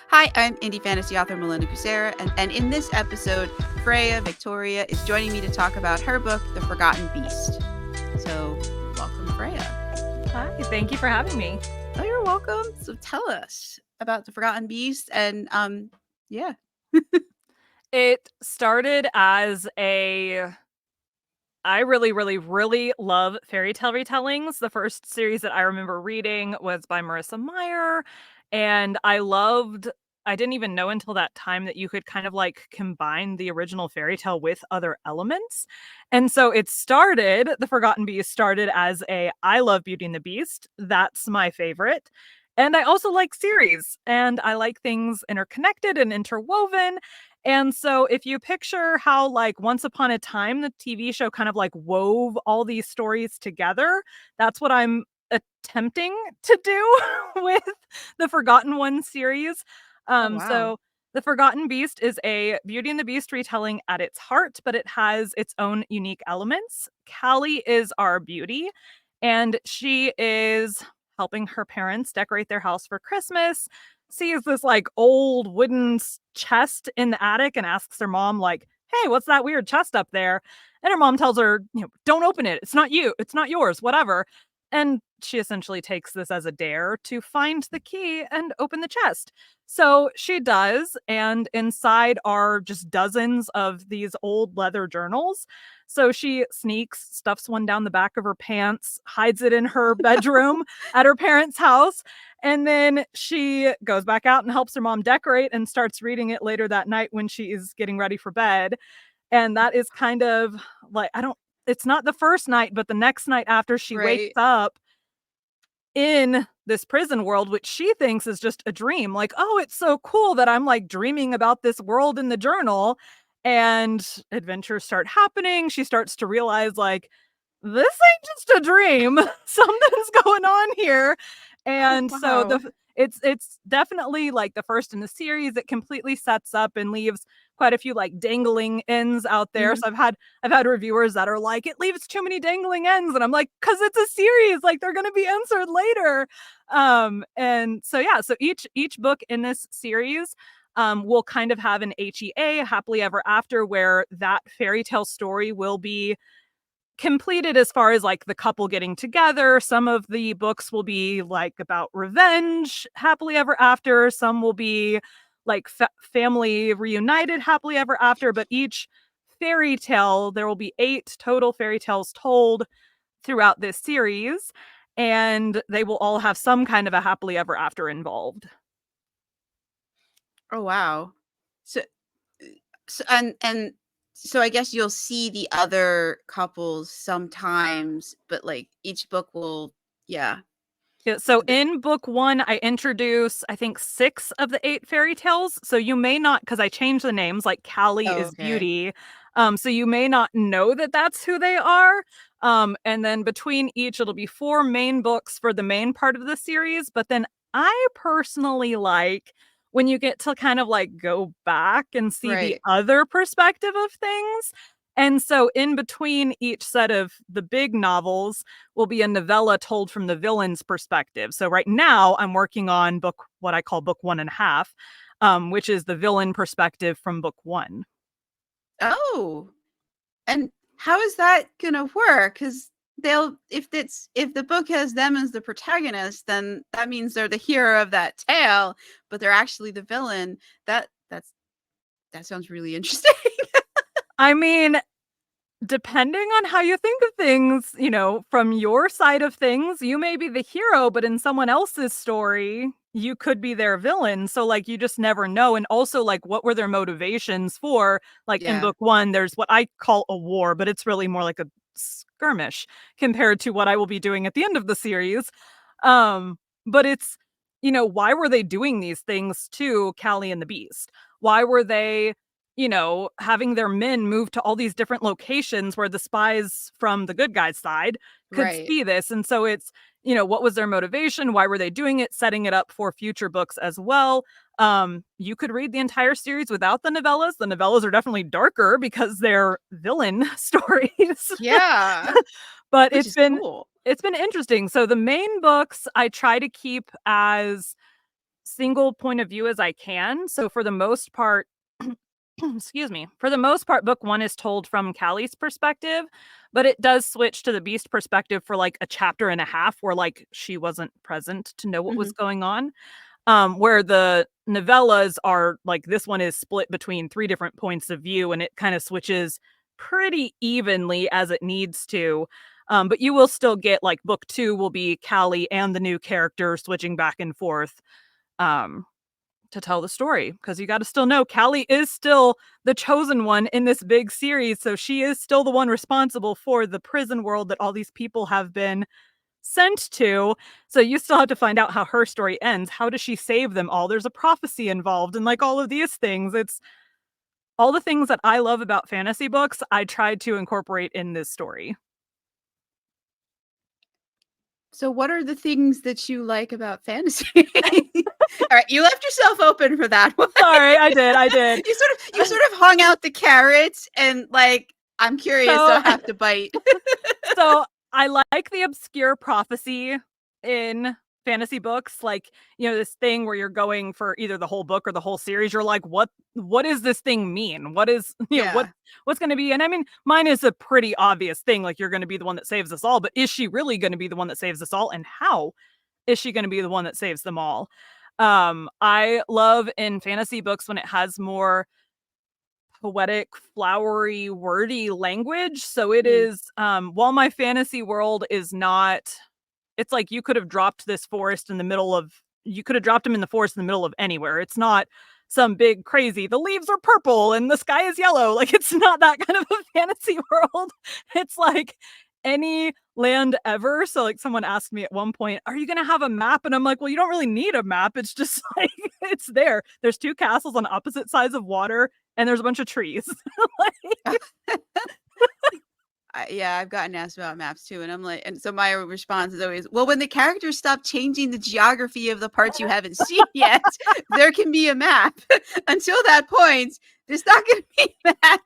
Hi, I'm indie fantasy author Melinda Kucsera, and in this episode, Freya Victoria is joining me to talk about her book, The Forgotten Beast. So, welcome, Freya. Hi, thank you for having me. Oh, you're welcome. So, tell us about The Forgotten Beast, and yeah. It started as I really love fairy tale retellings. The first series that I remember reading was by Marissa Meyer, and I didn't even know until that time that you could kind of like combine the original fairy tale with other elements. And so The Forgotten Beast started as I love Beauty and the Beast. That's my favorite. And I also like series, and I like things interconnected and interwoven. And so if you picture how like Once Upon a Time, the TV show kind of like wove all these stories together, that's what I'm attempting to do with the Forgotten One series. Oh, wow. So the Forgotten Beast is a Beauty and the Beast retelling at its heart, but it has its own unique elements. Callie is our beauty, and she is helping her parents decorate their house for Christmas, sees this like old wooden chest in the attic and asks her mom like, "Hey, what's that weird chest up there?" And her mom tells her, "Don't open it. It's not you. It's not yours, whatever." And she essentially takes this as a dare to find the key and open the chest. So she does, and inside are just dozens of these old leather journals. So she sneaks, stuffs one down the back of her pants, hides it in her bedroom at her parents' house, and then she goes back out and helps her mom decorate and starts reading it later that night when she is getting ready for bed. And that is kind of like, it's not the first night, but the next night after she wakes Right. up in this prison world, which she thinks is just a dream. Like, oh, it's so cool that I'm like dreaming about this world in the journal. And adventures start happening. She starts to realize, like, this ain't just a dream. Something's going on here. Oh, And so wow. it's definitely like the first in the series. It completely sets up and leaves quite a few like dangling ends out there. Mhm. So I've had reviewers that are like, it leaves too many dangling ends, and I'm like, because it's a series, like they're going to be answered later. And so yeah, so each book in this series will kind of have an HEA, happily ever after, where that fairy tale story will be completed as far as like the couple getting together. Some of the books will be like about revenge, happily ever after. Some will be like family reunited, happily ever after. But each fairy tale, there will be 8 total fairy tales told throughout this series, and they will all have some kind of a happily ever after involved. Oh, wow. So, and so I guess you'll see the other couples sometimes, but like each book will, yeah. Yeah, So so in book 1, I introduce, I think, 6 of the 8 fairy tales. So you may not, because I changed the names, like Callie oh, is okay. Beauty. So you may not know that that's who they are. And then between each, it'll be 4 main books for the main part of the series. But then I personally like when you get to kind of like go back and see the Right. other perspective of things. And so in between each set of the big novels, will be a novella told from the villain's perspective. So right now I'm working on what I call book 1.5, which is the villain perspective from book 1. Oh, and how is that gonna work? Because they'll if the book has them as the protagonist, then that means they're the hero of that tale, but they're actually the villain. That sounds really interesting. I mean, depending on how you think of things, from your side of things, you may be the hero, but in someone else's story, you could be their villain. So, like, you just never know. And also, like, what were their motivations for? Like, in Yeah. book 1, there's what I call a war, but it's really more like a skirmish compared to what I will be doing at the end of the series. But it's, why were they doing these things to Callie and the Beast? Why were they having their men move to all these different locations where the spies from the good guys' side could Right. see this? And so it's, what was their motivation? Why were they doing it? Setting it up for future books as well. You could read the entire series without the novellas. The novellas are definitely darker because they're villain stories. Yeah. But Which it's is been cool. it's been interesting. So the main books I try to keep as single point of view as I can. So for the most part, excuse me, for the most part, book one is told from Callie's perspective, but it does switch to the Beast perspective for like a chapter and a half where like she wasn't present to know what was going on. Where the novellas are like, this one is split between 3 different points of view, and it kind of switches pretty evenly as it needs to. But you will still get like book 2 will be Callie and the new character switching back and forth um, to tell the story, because you got to still know Callie is still the chosen one in this big series, so she is still the one responsible for the prison world that all these people have been sent to. So you still have to find out how her story ends. How does she save them all? There's a prophecy involved and like all of these things. It's all the things that I love about fantasy books, I tried to incorporate in this story. So what are the things that you like about fantasy? All right, you left yourself open for that one. Sorry, I did. You sort of hung out the carrots and like, I'm curious, so I have to bite. So I like the obscure prophecy in fantasy books, like, you know, this thing where you're going for either the whole book or the whole series. You're like, what does this thing mean? What is, you know, what's going to be? And I mean, mine is a pretty obvious thing. Like, you're going to be the one that saves us all, but is she really going to be the one that saves us all? And how is she going to be the one that saves them all? I love in fantasy books when it has more poetic, flowery, wordy language. So it is, while my fantasy world is not, it's like you could have dropped this forest in the middle of, you could have dropped him in the forest in the middle of anywhere. It's not some big crazy, the leaves are purple and the sky is yellow. Like, it's not that kind of a fantasy world. It's like any land ever. So like, someone asked me at one point, are you going to have a map? And I'm like, well, you don't really need a map. It's just like, it's there. There's 2 castles on opposite sides of water and there's a bunch of trees. Like, Yeah, I've gotten asked about maps too, and I'm like, and so my response is always, well, when the characters stop changing the geography of the parts you haven't seen yet, there can be a map. Until that point, there's not going to be a map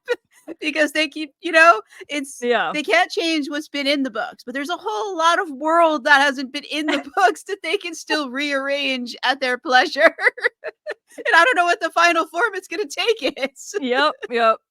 because they keep, you know, they can't change what's been in the books, but there's a whole lot of world that hasn't been in the books that they can still rearrange at their pleasure. And I don't know what the final form it's going to take is. Yep.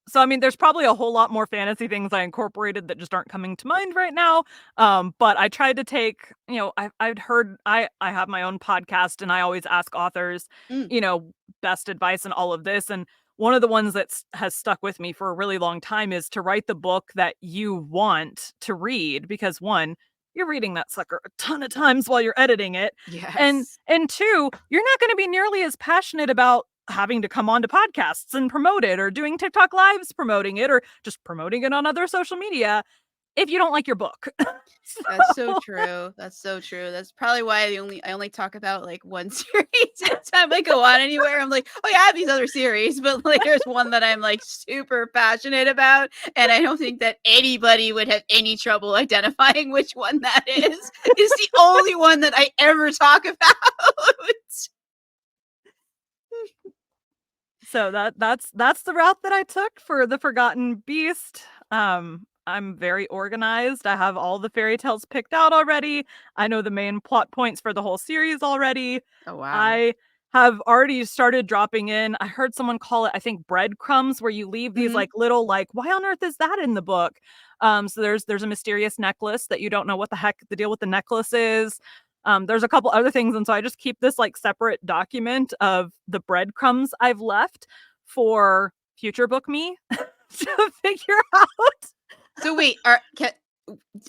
So, I mean, there's probably a whole lot more fantasy things I incorporated that just aren't coming to mind right now. But I tried to take, you know, I'd heard, I have my own podcast and I always ask authors, you know, best advice and all of this. And one of the ones that has stuck with me for a really long time is to write the book that you want to read, because one, you're reading that sucker a ton of times while you're editing it. Yes. And 2, you're not going to be nearly as passionate about having to come onto podcasts and promote it or doing TikTok lives promoting it or just promoting it on other social media if you don't like your book. That's so true. That's so true. That's probably why I only talk about like one series anytime I go on anywhere. I'm like, oh yeah, I have these other series, but like there's one that I'm like super passionate about, and I don't think that anybody would have any trouble identifying which one that is. It's the only one that I ever talk about. So that's the route that I took for the Forgotten Beast. I'm very organized. I have all the fairy tales picked out already. I know the main plot points for the whole series already. Oh wow. I have already started dropping in. I heard someone call it, I think, breadcrumbs, where you leave these like little, like, why on earth is that in the book? So there's a mysterious necklace that you don't know what the heck the deal with the necklace is. There's a couple other things, and so I just keep this like separate document of the breadcrumbs I've left for future book me to figure out. So wait,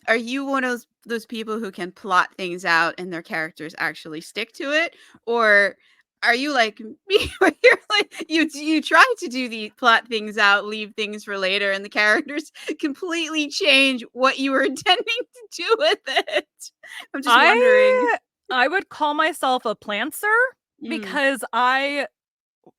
are you one of those people who can plot things out and their characters actually stick to it, or are you like me, where you're like you try to do the plot things out, leave things for later, and the characters completely change what you were intending to do with it? I'm just wondering. I would call myself a plantser because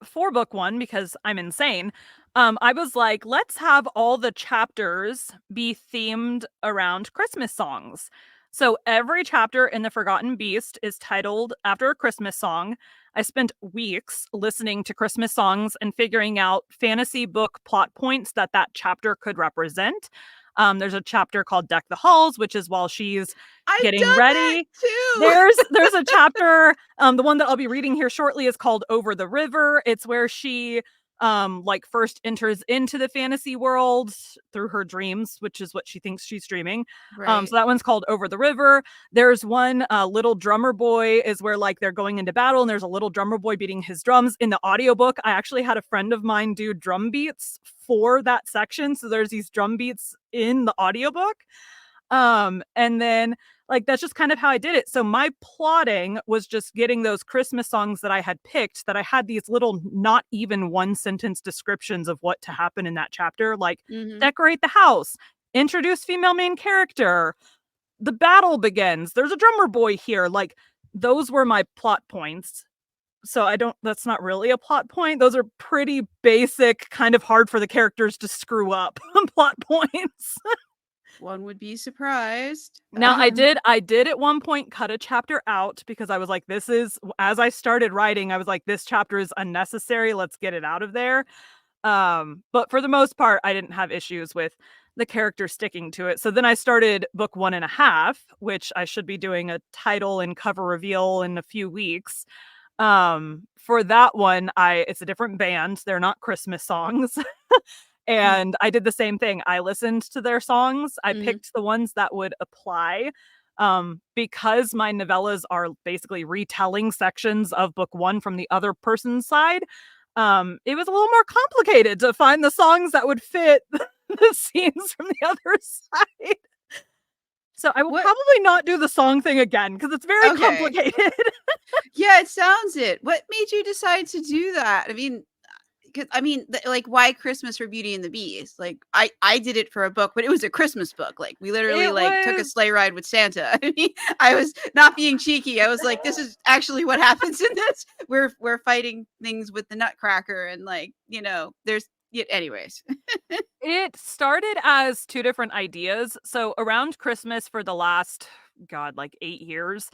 for book one, because I'm insane, I was like, let's have all the chapters be themed around Christmas songs. So every chapter in The Forgotten Beast is titled after a Christmas song. I spent weeks listening to Christmas songs and figuring out fantasy book plot points that chapter could represent. There's a chapter called Deck the Halls, which is while she's I've getting done that ready. too. There's a chapter, the one that I'll be reading here shortly is called Over the River. It's where she like first enters into the fantasy world through her dreams, which is what she thinks she's dreaming. Right. So that one's called Over the River. There's one, Little Drummer Boy, is where like they're going into battle and there's a little drummer boy beating his drums. In the audiobook, I actually had a friend of mine do drum beats for that section. So there's these drum beats in the audiobook. And then like that's just kind of how I did it. So my plotting was just getting those Christmas songs that I had picked, that I had these little not even one sentence descriptions of what to happen in that chapter, like Mm-hmm. decorate the house, introduce female main character, the battle begins, there's a drummer boy here. Like those were my plot points. So that's not really a plot point. Those are pretty basic, kind of hard for the characters to screw up plot points. One would be surprised. Now I did at one point cut a chapter out because I was like, this is, as I started writing, I was like, this chapter is unnecessary. Let's get it out of there. But for the most part, I didn't have issues with the character sticking to it. So then I started book 1.5, which I should be doing a title and cover reveal in a few weeks. For that one, it's a different band. They're not Christmas songs. And I did the same thing. I listened to their songs. I Mm-hmm. picked the ones that would apply. Because my novellas are basically retelling sections of book 1 from the other person's side, it was a little more complicated to find the songs that would fit the scenes from the other side. So I will What? probably not do the song thing again because it's very Okay. complicated. Yeah, it sounds it. What made you decide to do that? I mean, because like, why Christmas for Beauty and the Beast? Like, I did it for a book, but it was a Christmas book. Like, we literally It like took a was sleigh ride with Santa. I mean, I was not being cheeky. I was like, this is actually what happens in this. We're fighting things with the Nutcracker, and like, there's yeah, anyways. It started as 2 different ideas. So around Christmas for the last, God, like 8 years,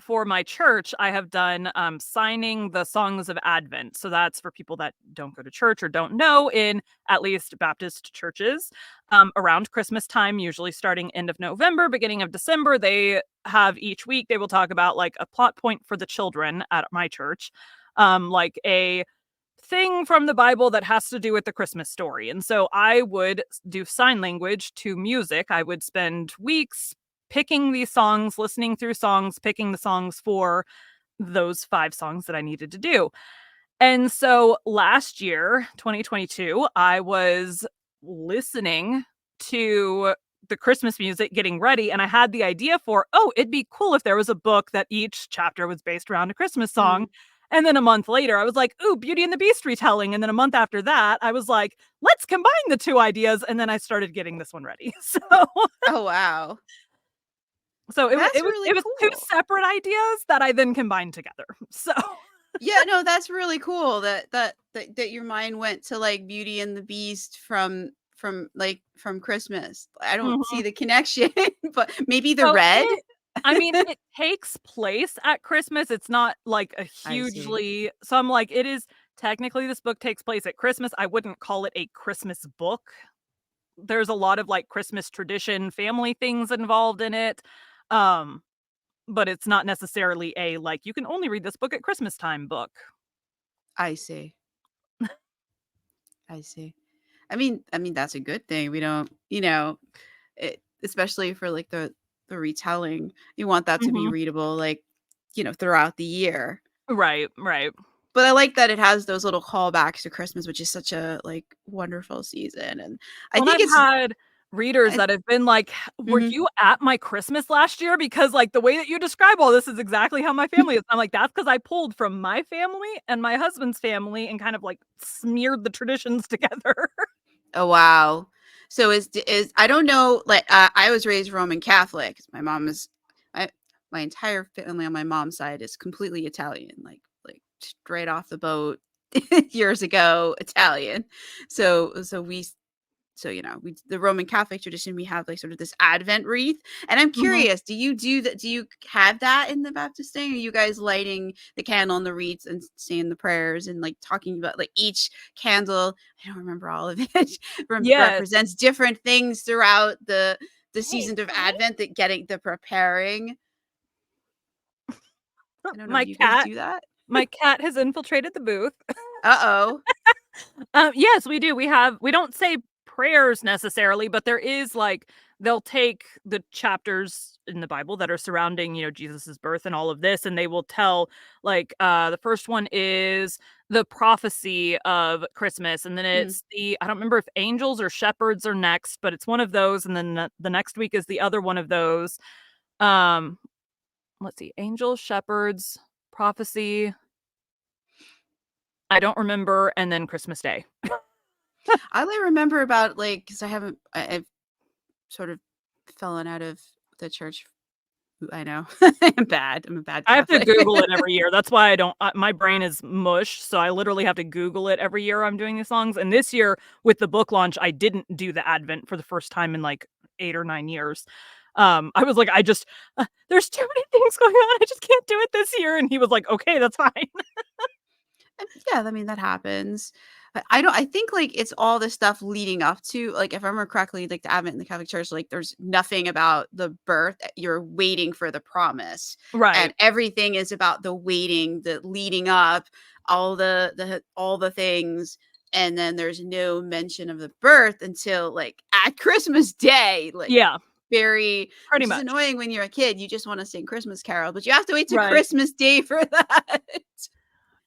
for my church, I have done signing the songs of Advent. So that's for people that don't go to church or don't know, in at least Baptist churches. Around Christmas time, usually starting end of November, beginning of December, they have each week they will talk about like a plot point for the children at my church, like a thing from the Bible that has to do with the Christmas story. And so I would do sign language to music. I would spend weeks picking these songs, listening through songs, picking the songs for those 5 songs that I needed to do. And so last year, 2022, I was listening to the Christmas music, getting ready, and I had the idea for, oh, it'd be cool if there was a book that each chapter was based around a Christmas song. Mm. And then a month later, I was like, ooh, Beauty and the Beast retelling. And then a month after that, I was like, let's combine the 2 ideas. And then I started getting this one ready. Oh wow, So that's really it was 2 cool. separate ideas that I then combined together. So Yeah, no, that's really cool that your mind went to like Beauty and the Beast from Christmas. I don't see mhm. the connection, but maybe the So red. I mean, it takes place at Christmas. It's not like a I see. hugely, so I'm like, it is technically, this book takes place at Christmas. I wouldn't call it a Christmas book. There's a lot of like Christmas tradition, family things involved in it. Um, but it's not necessarily a like you can only read this book at Christmas time book. I see. I see. I mean that's a good thing. We don't, especially for like the retelling. You want that to be Mhm. readable like, throughout the year. Right, right. But I like that it has those little callbacks to Christmas, which is such a like wonderful season. And I Well, think I've it's had readers I, that have been like, "Were mhm. you at my Christmas last year? Because, like, the way that you describe all this is exactly how my family is." I'm like, "That's because I pulled from my family and my husband's family and kind of, like, smeared the traditions together." Oh wow. So is I don't know, like I was raised Roman Catholic. My mom is my my entire family on my mom's side is completely Italian, like straight off the boat years ago, Italian. So we so the Roman Catholic tradition, we have like sort of this Advent wreath, and I'm curious, do you do that? Do you have that in the Baptist thing? Are you guys lighting the candle and the wreaths and saying the prayers and like talking about like each candle? I don't remember all of it. Yes. Represents different things throughout the Hey, season of Callie? Advent, that getting the preparing. I don't know. My Do you guys cat do that? my cat has infiltrated the booth. Uh-oh. Yes, we do. We don't say prayers necessarily, but there is like they'll take the chapters in the Bible that are surrounding, Jesus's birth and all of this, and they will tell like the first one is the prophecy of Christmas, and then Mm. it's I don't remember if angels or shepherds are next, but it's one of those, and then the next week is the other one of those. Um let's see, angels, shepherds, prophecy. I don't remember, and then Christmas Day. I only remember about like, because I've sort of fallen out of the church. I know. I'm bad. I'm a bad I have to Catholic. Google it every year. That's why I don't my brain is mush, so I literally have to Google it every year I'm doing these songs, and this year, with the book launch, I didn't do the Advent for the first time in, like, 8 or 9 years. I was like, there's too many things going on, I just can't do it this year," and he was like, "Okay, that's fine." Yeah, I mean, that happens. But I think, like, it's all the stuff leading up to, like, if I remember correctly, like, the Advent in the Catholic Church, like, there's nothing about the birth. You're waiting for the promise. Right. And everything is about the waiting, the leading up, all the things. And then there's no mention of the birth until like at Christmas Day. Like, Yeah, very, pretty which is much. annoying when you're a kid. You just want to sing Christmas Carol, but you have to wait to Right. Christmas Day for that.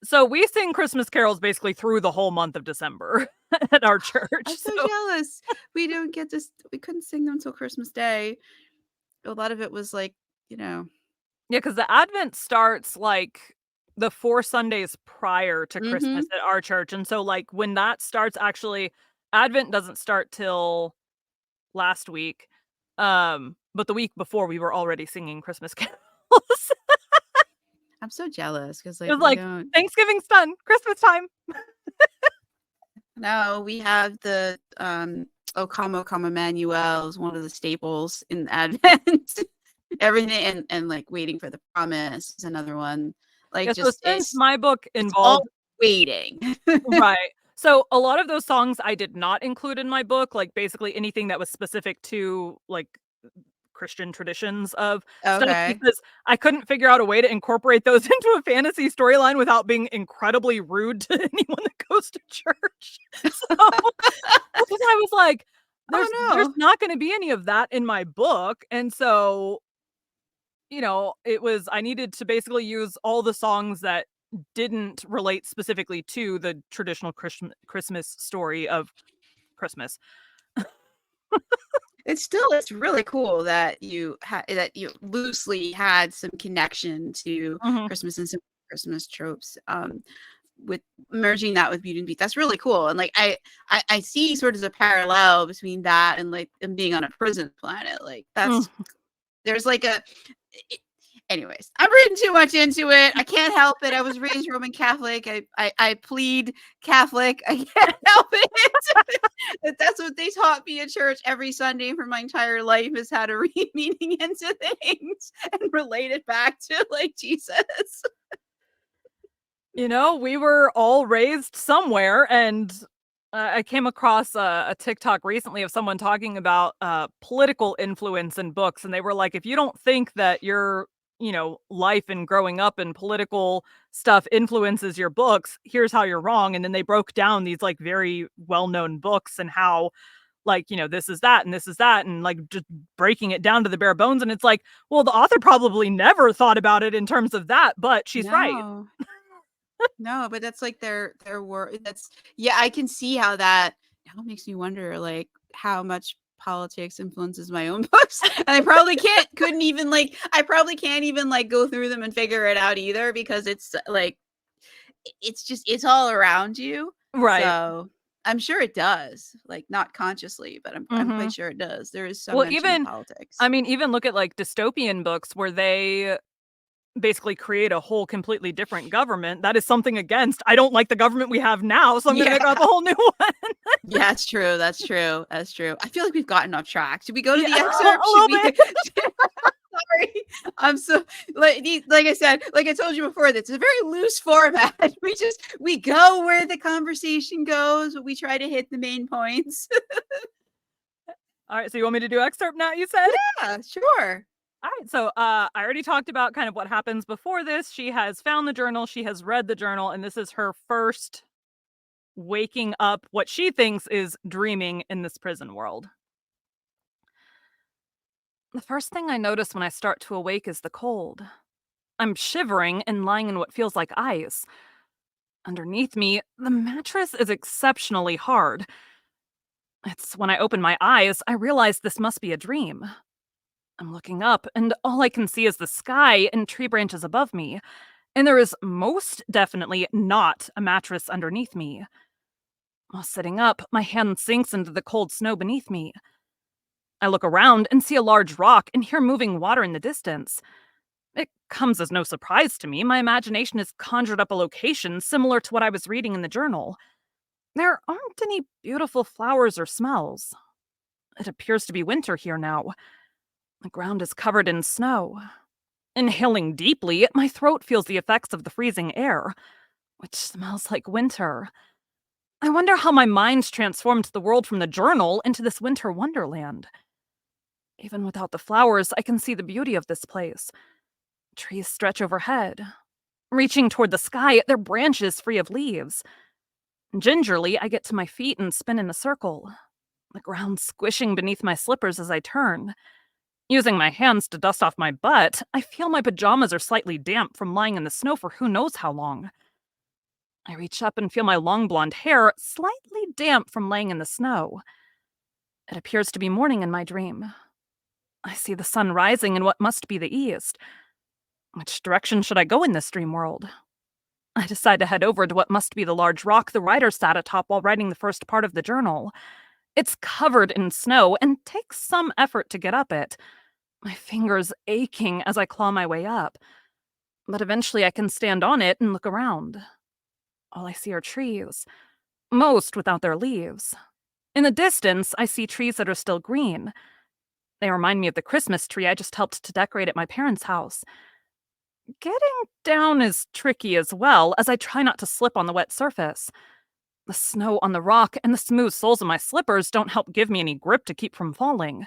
So we sing Christmas carols basically through the whole month of December at our church, I'm so so jealous. We couldn't sing them until Christmas Day. A lot of it was like, you know. yeah, because the Advent starts, like, the 4 Sundays prior to Christmas Mhm. at our church, and so, like, when that starts actually Advent doesn't start till last week, but the week before, we were already singing Christmas carols. I'm so jealous because It like, was we like, don't. "Thanksgiving's done, Christmas time." No, we have the, "O Come, Emmanuel" is one of the staples in Advent. Everything, and, like, "Waiting for the Promise" is another one. Like, Yeah, so just since my book it's all involved waiting. right. So, a lot of those songs I did not include in my book, like, basically anything that was specific to, like, Christian traditions of stuff Okay. because I couldn't figure out a way to incorporate those into a fantasy storyline without being incredibly rude to anyone that goes to church. So, because I was like, there's Oh, no. not gonna be any of that in my book, and so, it was I needed to basically use all the songs that didn't relate specifically to the traditional Christmas story of Christmas. It's really cool that you loosely had some connection to Mhm. Christmas and some Christmas tropes, with merging that with Beauty and the Beast. That's really cool. And like I see sort of a parallel between that and like them being on a prison planet. Like Mm. there's like it- anyways, I'm reading too much into it. I can't help it. I was raised Roman Catholic. I plead Catholic. I can't help it. That's what they taught me at church every Sunday for my entire life, is how to read meaning into things and relate it back to like Jesus. We were all raised somewhere, and I came across a TikTok recently of someone talking about political influence in books, and they were like, if you don't think that your life and growing up and political stuff influences your books, here's how you're wrong. And then they broke down these like very well-known books and how like this is that and this is that and like just breaking it down to the bare bones, and it's like, well, the author probably never thought about it in terms of that, but she's right. No. No, but that's like their word. That's, yeah, I can see how that now makes me wonder like how much politics influences my own books. And I probably couldn't even like I probably can't even like go through them and figure it out either, because it's like it's just it's all around you. Right. So I'm sure it does, like not consciously, but I'm Hmm. quite sure it does. There is some Well, mention of even politics. I mean, even look at like dystopian books where they basically create a whole completely different government. That is something against. I don't like the government we have now, so I'm going to Yeah. make up a whole new one. Yeah, that's true. That's true. That's true. I feel like we've gotten off track. Should we go to Yeah, the a excerpt? Should little we? bit. Sorry. I'm so like I said, like I told you before, that's a very loose format. We go where the conversation goes, but we try to hit the main points. All right, so you want me to do excerpt now, you said? Yeah, sure. All right, so I already talked about kind of what happens before this. She has found the journal, she has read the journal, and this is her first waking up what she thinks is dreaming in this prison world. The first thing I notice when I start to awake is the cold. I'm shivering and lying in what feels like ice. Underneath me, the mattress is exceptionally hard. It's when I open my eyes, I realize this must be a dream. I'm looking up, and all I can see is the sky and tree branches above me, and there is most definitely not a mattress underneath me. While sitting up, my hand sinks into the cold snow beneath me. I look around and see a large rock and hear moving water in the distance. It comes as no surprise to me. My imagination has conjured up a location similar to what I was reading in the journal. There aren't any beautiful flowers or smells. It appears to be winter here now. The ground is covered in snow. Inhaling deeply, my throat feels the effects of the freezing air, which smells like winter. I wonder how my mind transformed the world from the journal into this winter wonderland. Even without the flowers, I can see the beauty of this place. Trees stretch overhead. Reaching toward the sky, their branches free of leaves. Gingerly, I get to my feet and spin in a circle, the ground squishing beneath my slippers as I turn. Using my hands to dust off my butt, I feel my pajamas are slightly damp from lying in the snow for who knows how long. I reach up and feel my long blonde hair slightly damp from laying in the snow. It appears to be morning in my dream. I see the sun rising in what must be the east. Which direction should I go in this dream world? I decide to head over to what must be the large rock the writer sat atop while writing the first part of the journal. It's covered in snow and takes some effort to get up it, my fingers aching as I claw my way up. But eventually I can stand on it and look around. All I see are trees, most without their leaves. In the distance, I see trees that are still green. They remind me of the Christmas tree I just helped to decorate at my parents' house. Getting down is tricky as well, as I try not to slip on the wet surface. The snow on the rock and the smooth soles of my slippers don't help give me any grip to keep from falling.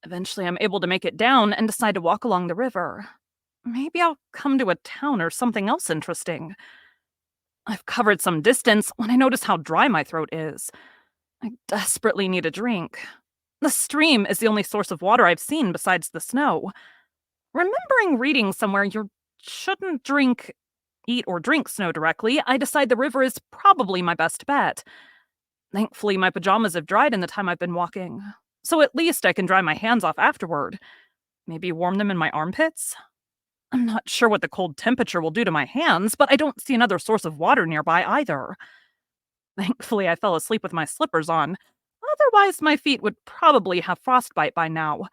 Eventually, I'm able to make it down and decide to walk along the river. Maybe I'll come to a town or something else interesting. I've covered some distance when I notice how dry my throat is. I desperately need a drink. The stream is the only source of water I've seen besides the snow. Remembering reading somewhere you shouldn't eat or drink snow directly, I decide the river is probably my best bet. Thankfully, my pajamas have dried in the time I've been walking, so at least I can dry my hands off afterward. Maybe warm them in my armpits? I'm not sure what the cold temperature will do to my hands, but I don't see another source of water nearby either. Thankfully, I fell asleep with my slippers on. Otherwise, my feet would probably have frostbite by now.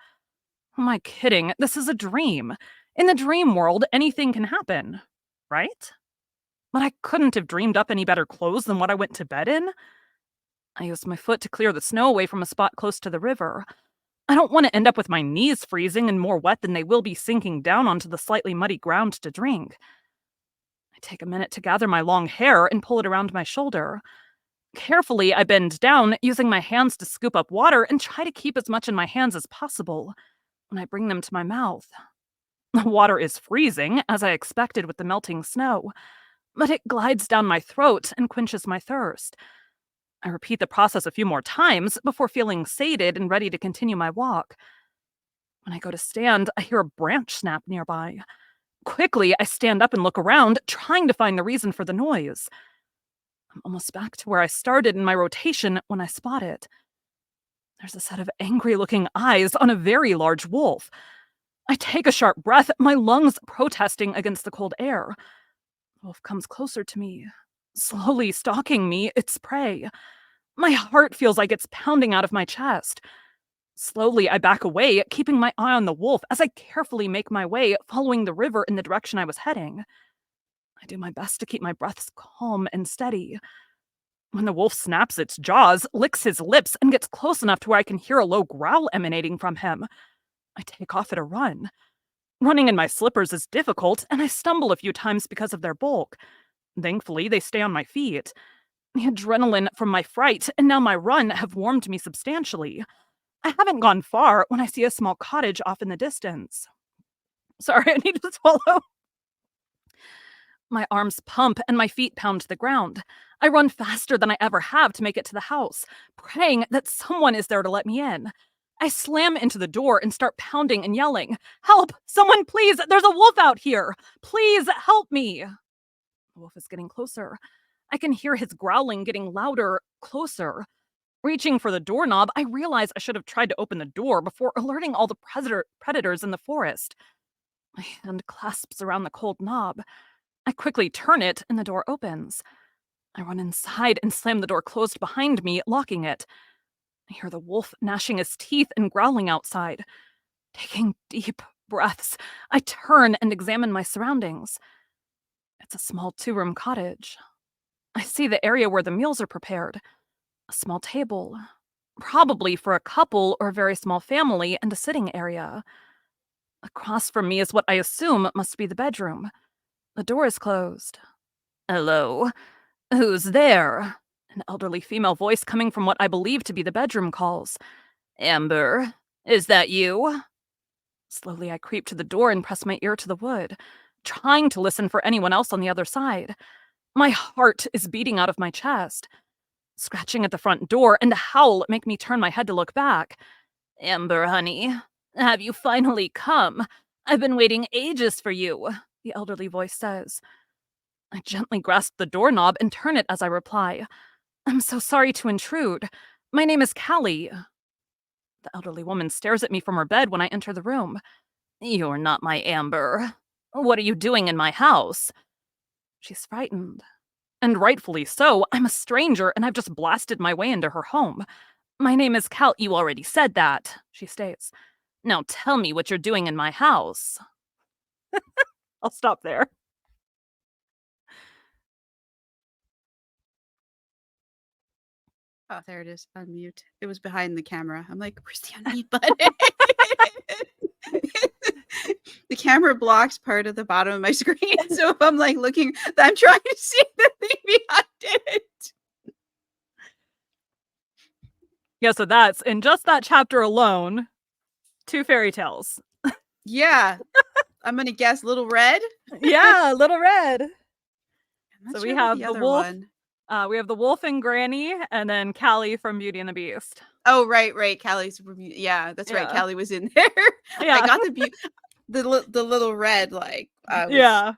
Who am I kidding? This is a dream. In the dream world, anything can happen, right? But I couldn't have dreamed up any better clothes than what I went to bed in. I used my foot to clear the snow away from a spot close to the river. I don't want to end up with my knees freezing and more wet than they will be sinking down onto the slightly muddy ground to drink. I take a minute to gather my long hair and pull it around my shoulder. Carefully, I bend down, using my hands to scoop up water and try to keep as much in my hands as possible when I bring them to my mouth. The water is freezing, as I expected with the melting snow, but it glides down my throat and quenches my thirst. I repeat the process a few more times before feeling sated and ready to continue my walk. When I go to stand, I hear a branch snap nearby. Quickly, I stand up and look around, trying to find the reason for the noise. I'm almost back to where I started in my rotation when I spot it. There's a set of angry-looking eyes on a very large wolf. I take a sharp breath, my lungs protesting against the cold air. The wolf comes closer to me, slowly stalking me, its prey. My heart feels like it's pounding out of my chest. Slowly, I back away, keeping my eye on the wolf as I carefully make my way, following the river in the direction I was heading. I do my best to keep my breaths calm and steady. When the wolf snaps its jaws, licks his lips, and gets close enough to where I can hear a low growl emanating from him, I take off at a run. Running in my slippers is difficult, and I stumble a few times because of their bulk. Thankfully, they stay on my feet. The adrenaline from my fright and now my run have warmed me substantially. I haven't gone far when I see a small cottage off in the distance. Sorry, I need to swallow. My arms pump and my feet pound the ground. I run faster than I ever have to make it to the house, praying that someone is there to let me in. I slam into the door and start pounding and yelling, "Help! Someone, please! There's a wolf out here! Please help me!" The wolf is getting closer. I can hear his growling getting louder, closer. Reaching for the doorknob, I realize I should have tried to open the door before alerting all the predators in the forest. My hand clasps around the cold knob. I quickly turn it, and the door opens. I run inside and slam the door closed behind me, locking it. I hear the wolf gnashing his teeth and growling outside. Taking deep breaths, I turn and examine my surroundings. It's a small two-room cottage. I see the area where the meals are prepared. A small table, probably for a couple or a very small family, and a sitting area. Across from me is what I assume must be the bedroom. The door is closed. "Hello? Who's there?" An elderly female voice coming from what I believe to be the bedroom calls. "Amber, is that you?" Slowly, I creep to the door and press my ear to the wood, trying to listen for anyone else on the other side. My heart is beating out of my chest. Scratching at the front door and a howl make me turn my head to look back. "Amber, honey, have you finally come? I've been waiting ages for you," the elderly voice says. I gently grasp the doorknob and turn it as I reply, "I'm so sorry to intrude. My name is Callie." The elderly woman stares at me from her bed when I enter the room. "You're not my Amber. What are you doing in my house?" She's frightened. And rightfully so. I'm a stranger and I've just blasted my way into her home. "My name is Cal." "You already said that," she states. "Now tell me what you're doing in my house." I'll stop there. Oh, there it is. Unmute. It was behind the camera. I'm like, where's the unmute button? The camera blocks part of the bottom of my screen. So if I'm like looking, I'm trying to see the thing behind it. Yeah, so that's in just that chapter alone, 2 fairy tales. Yeah. I'm going to guess Little Red. Yeah, Little Red. I'm not So sure we about have the the other wolf. one. We have the wolf and Granny, and then Callie from Beauty and the Beast. Oh, right. Callie's yeah, that's right. Yeah. Callie was in there. I Yeah. got the Little Red, like I was. Yeah.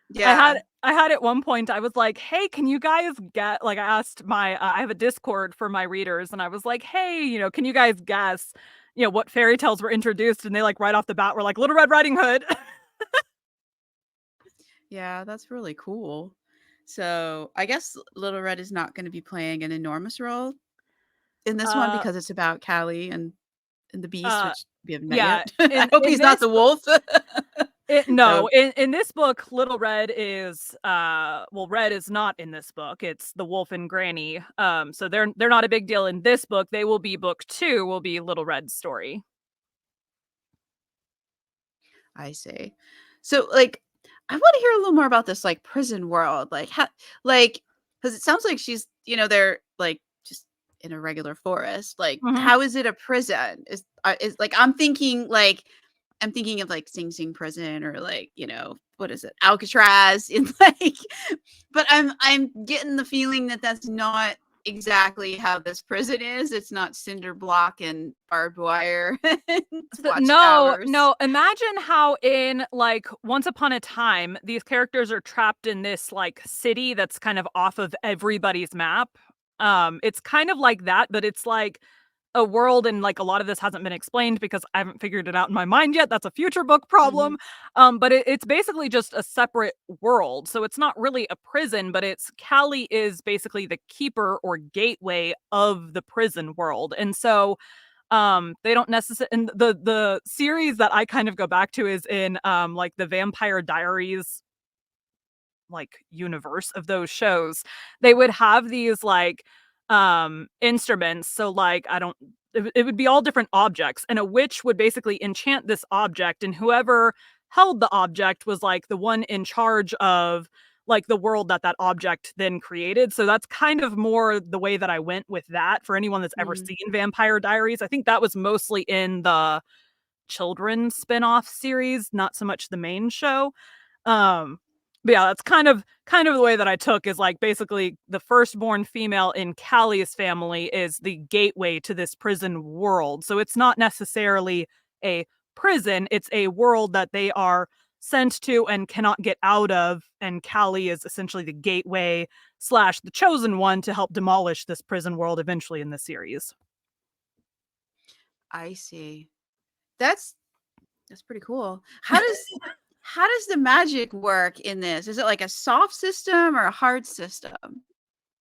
Yeah. I had at one point, I was like, "Hey, can you guys get," like, I asked my, I have a Discord for my readers, and I was like, "Hey, can you guys guess, what fairy tales were introduced?" And they, like, right off the bat were like, "Little Red Riding Hood." Yeah, that's really cool. So I guess Little Red is not going to be playing an enormous role in this one Uh, because it's about Callie and the Beast, uh, which we haven't met yeah, yet. I hope in he's not this the wolf. no, So in this book, Little Red is, well, Red is not in this book. It's the wolf and Granny. So they're not a big deal in this book. They will be book 2 will be Little Red's story. I see. So like I want to hear a little more about this like prison world. Like how like because it sounds like she's they're like just in a regular forest. Like Mhm. how is it a prison? Is like I'm thinking of like Sing Sing prison or like, what is it? Alcatraz in like but I'm getting the feeling that that's not exactly how this prison is. It's not cinder block and barbed wire and No, watchtowers. no, imagine how in, like, Once Upon a Time, these characters are trapped in this, like, city that's kind of off of everybody's map. It's kind of like that, but it's like a world, and, like, a lot of this hasn't been explained because I haven't figured it out in my mind yet. That's a future book Mhm. problem. But it's basically just a separate world. So it's not really a prison, but it's Callie is basically the keeper or gateway of the prison world. And so They don't necessarily, and the series that I kind of go back to is in like the Vampire Diaries like universe of those shows. They would have these like instruments, so like I don't it would be all different objects, and a witch would basically enchant this object, and whoever held the object was like the one in charge of like the world that that object then created. So that's kind of more the way that I went with that. For anyone that's ever Mhm. seen Vampire Diaries, I think that was mostly in the children's spin-off series, not so much the main show. But yeah, that's kind of the way that I took, is like basically the firstborn female in Callie's family is the gateway to this prison world. So it's not necessarily a prison, it's a world that they are sent to and cannot get out of, and Callie is essentially the gateway slash the chosen one to help demolish this prison world eventually in the series. I see. That's that's pretty cool. How does the magic work in this? Is it like a soft system or a hard system?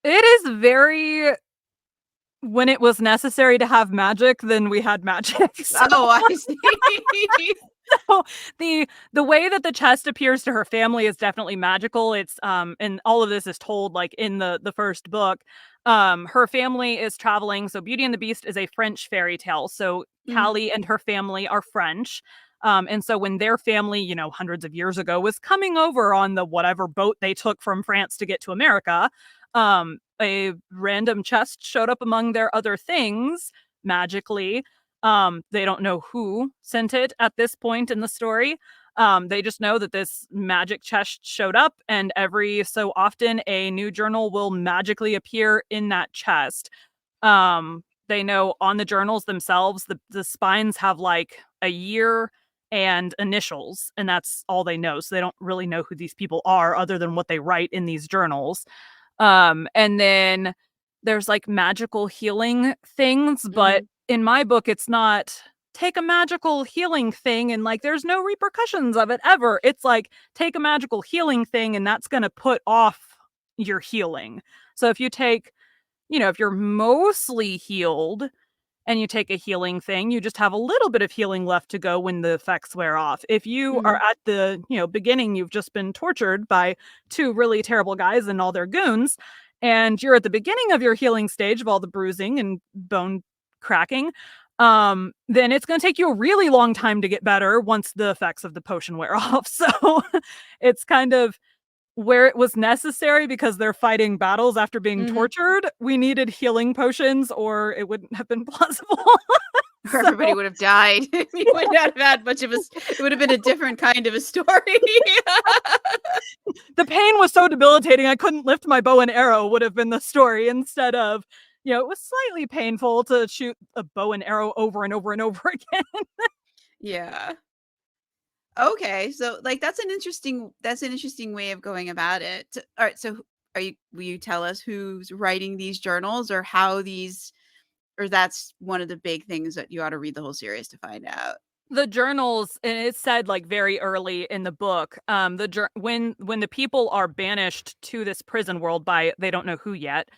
It is very, when it was necessary to have magic, then we had magic. So, Oh, I see. so the way that the chest appears to her family is definitely magical. It's and all of this is told like in the first book. Her family is traveling. So Beauty and the Beast is a French fairy tale. So Mhm, Callie and her family are French. And so when their family, hundreds of years ago, was coming over on the whatever boat they took from France to get to America, a random chest showed up among their other things magically. They don't know who sent it at this point in the story. They just know that this magic chest showed up, and every so often a new journal will magically appear in that chest. They know on the journals themselves, the spines have like a year and initials, and that's all they know. So they don't really know who these people are other than what they write in these journals. And then there's like magical healing things, but mhm, in my book, it's not take a magical healing thing and like there's no repercussions of it ever. It's like take a magical healing thing and that's going to put off your healing. So if you take, if you're mostly healed, and you take a healing thing, you just have a little bit of healing left to go when the effects wear off. If you are mhm, at the, beginning, you've just been tortured by two really terrible guys and all their goons, and you're at the beginning of your healing stage of all the bruising and bone cracking, then it's going to take you a really long time to get better once the effects of the potion wear off. So it's kind of where it was necessary because they're fighting battles after being mhm. tortured, we needed healing potions or it wouldn't have been plausible. Or So, everybody would have died. You would not have had much of a it would have been a different kind of a story. the pain was so debilitating I couldn't lift my bow and arrow would have been the story instead of, it was slightly painful to shoot a bow and arrow over and over and over again. Yeah. Okay, so, like, that's an interesting way of going about it. Alright, so will you tell us who's writing these journals or how these or that's one of the big things that you ought to read the whole series to find out? The journals, and it said like very early in the book, when the people are banished to this prison world by they don't know who yet,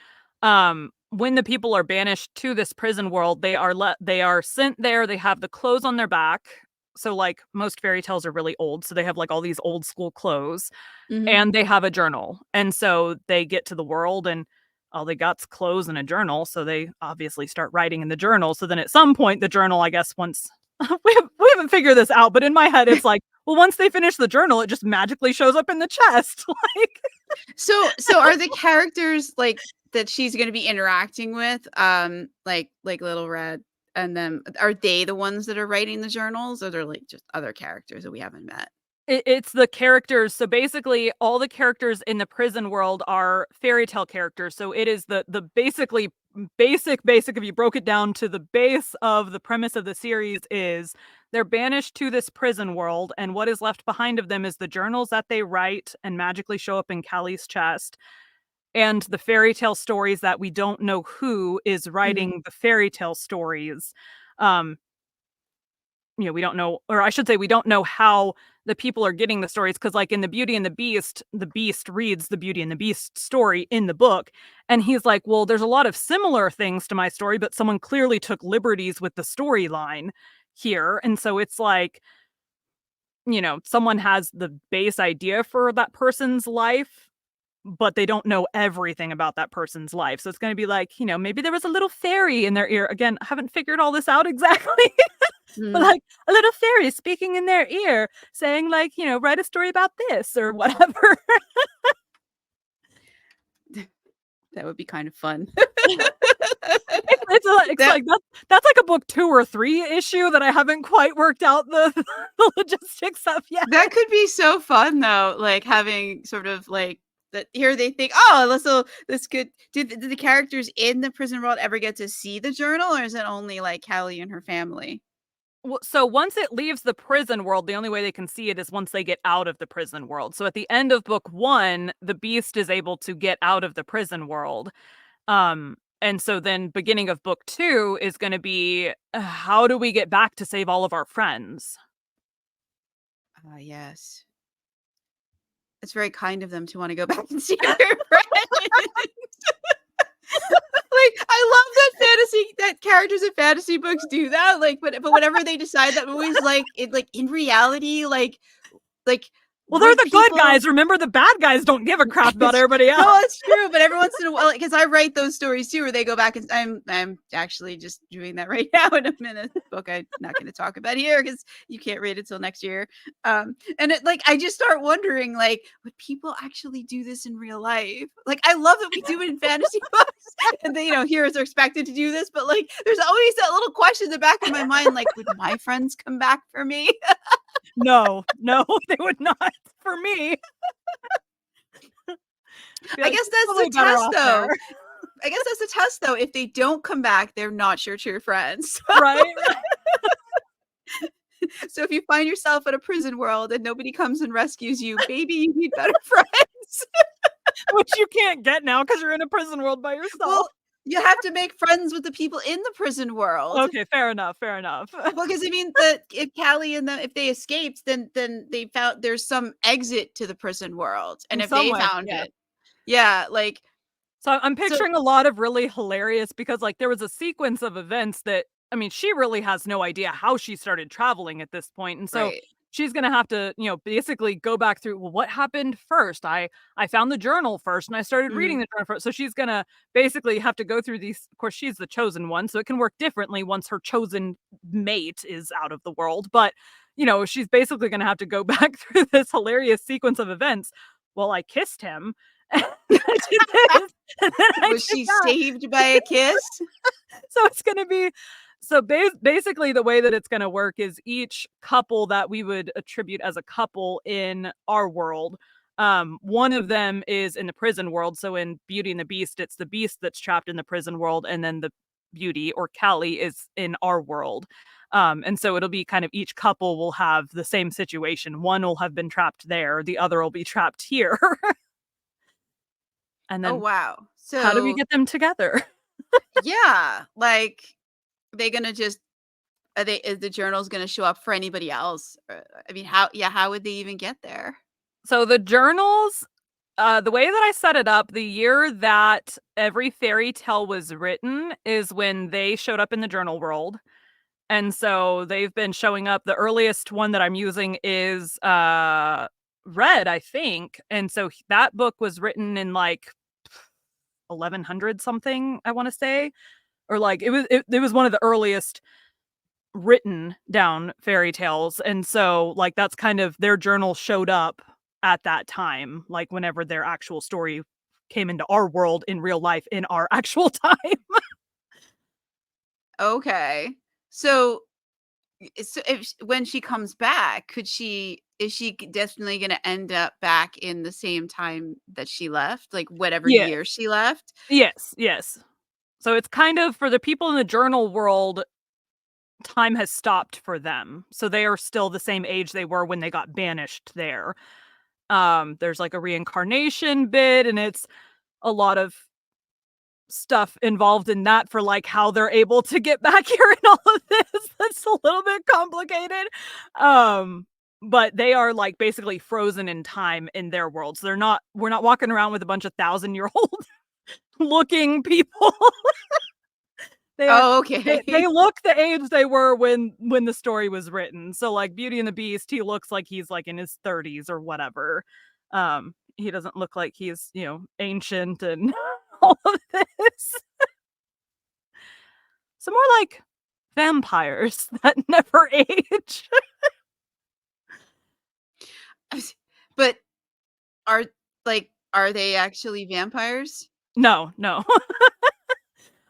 when the people are banished to this prison world, they are sent there, they have the clothes on their back. So like most fairy tales are really old, so they have like all these old school clothes, Mhm. and they have a journal. And so they get to the world and all they got's clothes and a journal. So they obviously start writing in the journal. So then at some point, the journal, I guess, once we haven't figured this out, but in my head, it's like, well, once they finish the journal, it just magically shows up in the chest. Like, So are the characters, like, that she's gonna be interacting with, like Little Red and them are they the ones that are writing the journals, or they're, like, just other characters that we haven't met? it's the characters. So basically, all the characters in the prison world are fairy tale characters. So it is the basically basic. If you broke it down to the base of the premise of the series, is they're banished to this prison world, and what is left behind of them is the journals that they write and magically show up in Callie's chest, and the fairy tale stories that we don't know who is Mhm, writing the fairy tale stories. Um, we don't know, or I should say, we don't know how the people are getting the stories, because like in the Beauty and the Beast reads the Beauty and the Beast story in the book, and he's like, well, there's a lot of similar things to my story, but someone clearly took liberties with the storyline here. And so it's like, someone has the base idea for that person's life, but they don't know everything about that person's life. So it's going to be like, maybe there was a little fairy in their ear. Again, I haven't figured all this out exactly. But like a little fairy speaking in their ear saying like, write a story about this or whatever. That would be kind of fun. It's like that's like a book 2 or 3 issue that I haven't quite worked out the, the logistics of yet. That could be so fun though, like having sort of like that here they think, oh, this could did the characters in the prison world ever get to see the journal, or is it only like Callie and her family? Well, so once it leaves the prison world, the only way they can see it is once they get out of the prison world. So at the end of book 1, the Beast is able to get out of the prison world. And so then beginning of book 2 is going to be, how do we get back to save all of our friends? Yes. It's very kind of them to want to go back and see their friends. Like, I love that characters in fantasy books do that. Like, but whenever they decide that always like it, like in reality, like Well, they're would the good people guys. Remember, the bad guys don't give a crap about everybody else. No, it's true. But every once in a while, because I write those stories too, where they go back and I'm actually just doing that right now in a minute book I'm not going to talk about here because you can't read it till next year. And it like I just start wondering, like, would people actually do this in real life? Like, I love that we do it in fantasy books, and they, heroes are expected to do this, but like, there's always that little question in the back of my mind, like, would my friends come back for me? No, they would not for me. I guess that's the test, though. I guess that's the test, though. If they don't come back, they're not your true friends. Right. So if you find yourself in a prison world and nobody comes and rescues you, maybe you need better friends. Which you can't get now because you're in a prison world by yourself. Well, you have to make friends with the people in the prison world. Okay, fair enough. Well, because I mean, if Callie and them, if they escaped, then they found there's some exit to the prison world, and In if they some way, found yeah. it, yeah, like. So I'm picturing a lot of really hilarious, because like there was a sequence of events that, I mean, she really has no idea how she started traveling at this point. And so Right. she's going to have to, basically go back through, well, what happened first? I found the journal first and I started reading the journal first. So she's going to basically have to go through these. Of course, she's the chosen one, so it can work differently once her chosen mate is out of the world. But, she's basically going to have to go back through this hilarious sequence of events. Well, I kissed him. Was she saved by a kiss? So it's going to be, so basically the way that it's going to work is each couple that we would attribute as a couple in our world, one of them is in the prison world. So in Beauty and the Beast, it's the Beast that's trapped in the prison world, and then the Beauty, or Callie, is in our world. And so it'll be kind of each couple will have the same situation. One will have been trapped there, the other will be trapped here. And then, Oh, wow. So how do we get them together? Yeah, like, they gonna just is the journals gonna show up for anybody else? I mean, how would they even get there? So the journals, the way that I set it up, the year that every fairy tale was written is when they showed up in the journal world. And so they've been showing up. The earliest one that I'm using is Red, I think. And so that book was written in like 1100 something, I want to say. Or like it was one of the earliest written down fairy tales. And so like that's kind of, their journal showed up at that time, like whenever their actual story came into our world in real life in our actual time. Okay. So if when she comes back, is she definitely gonna end up back in the same time that she left? Like, whatever Yeah. year she left? Yes. So it's kind of, for the people in the journal world, time has stopped for them. So they are still the same age they were when they got banished there. There's like a reincarnation bit, and it's a lot of stuff involved in that for like how they're able to get back here and all of this. That's a little bit complicated. but they are like basically frozen in time in their worlds. We're not walking around with a bunch of 1,000-year-old looking people. They are Oh, they okay. look the age they were when the story was written. So like Beauty and the Beast, he looks like he's like in his 30s or whatever. He doesn't look like he's, ancient and all of this. So more like vampires that never age. But are are they actually vampires? No, no.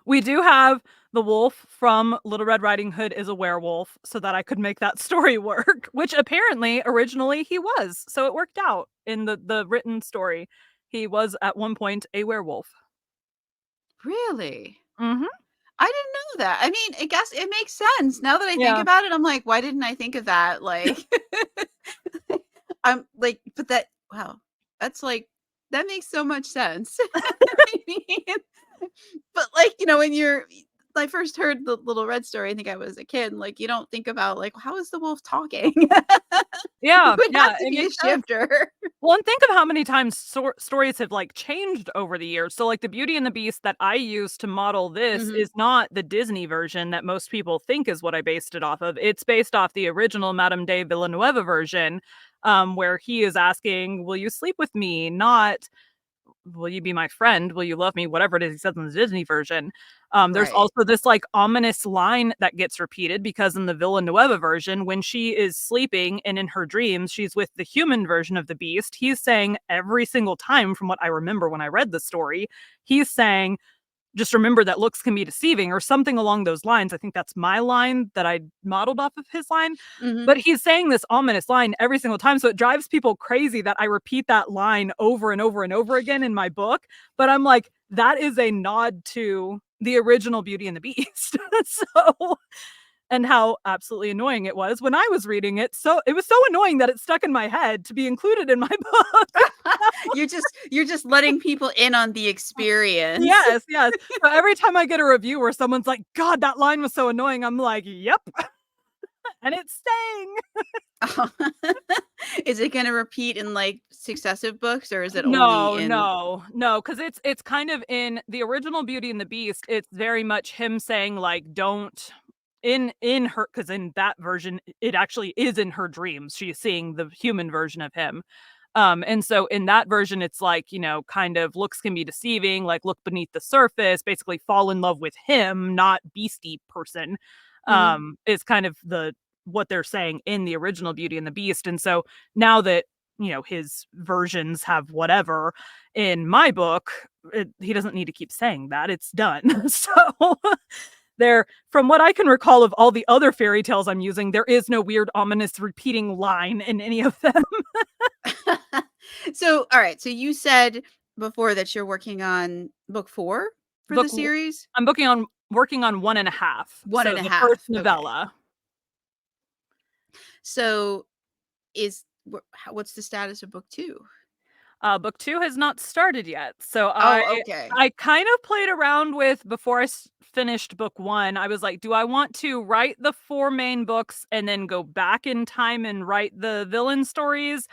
We do have the wolf from Little Red Riding Hood is a werewolf, so that I could make that story work, which apparently originally he was. So it worked out in the written story. He was at one point a werewolf. Really? Mhm. I didn't know that. I mean, I guess it makes sense. Now that I think Yeah. about it, I'm like, why didn't I think of that? Like, I'm like, but that, wow, that's like, that makes so much sense. I mean, but like, when I first heard the Little Red story, I think I was a kid, like, you don't think about, like, how is the wolf talking? It Yeah, would yeah, have to it be a makes sense. shifter. Well, and think of how many times stories have like changed over the years. So, like the Beauty and the Beast that I use to model this Hmm. is not the Disney version that most people think is what I based it off of. It's based off the original Madame de Villeneuve version, where he is asking, "Will you sleep with me?" Not will you be my friend? Will you love me? Whatever it is he says in the Disney version. There's Right. also this like ominous line that gets repeated because in the Villanova version, when she is sleeping and in her dreams, she's with the human version of the beast. He's saying every single time, from what I remember when I read the story, he's saying, just remember that looks can be deceiving or something along those lines. I think that's my line that I modeled off of his line. Hmm. But he's saying this ominous line every single time. So it drives people crazy that I repeat that line over and over and over again in my book. But I'm like, that is a nod to the original Beauty and the Beast. So, and how absolutely annoying it was when I was reading it. So it was so annoying that it stuck in my head to be included in my book. You're just letting people in on the experience. Yes, yes. So every time I get a review where someone's like, God, that line was so annoying, I'm like, yep. And it's staying. Is it gonna repeat in, like, successive books, or is it only No, in no, no, because it's kind of in the original Beauty and the Beast, it's very much him saying, like, don't in her because in that version, it actually is in her dreams. She's seeing the human version of him. And so in that version, it's like, kind of looks can be deceiving, like look beneath the surface, basically fall in love with him, not beastie person. Mhm. Is kind of the what they're saying in the original Beauty and the Beast. And so now that, his versions have whatever in my book, he doesn't need to keep saying that. It's done. So there, from what I can recall of all the other fairy tales I'm using, there is no weird, ominous repeating line in any of them. So, alright, so you said before that you're working on book 4 for Book the w series? I'm working on 1.5, One so and a the first half. Okay. novella. So, what's the status of book 2? Book 2 has not started yet, so I Oh, okay. I kind of played around with before I finished book 1, I was like, "Do I want to write the 4 main books and then go back in time and write the villain stories,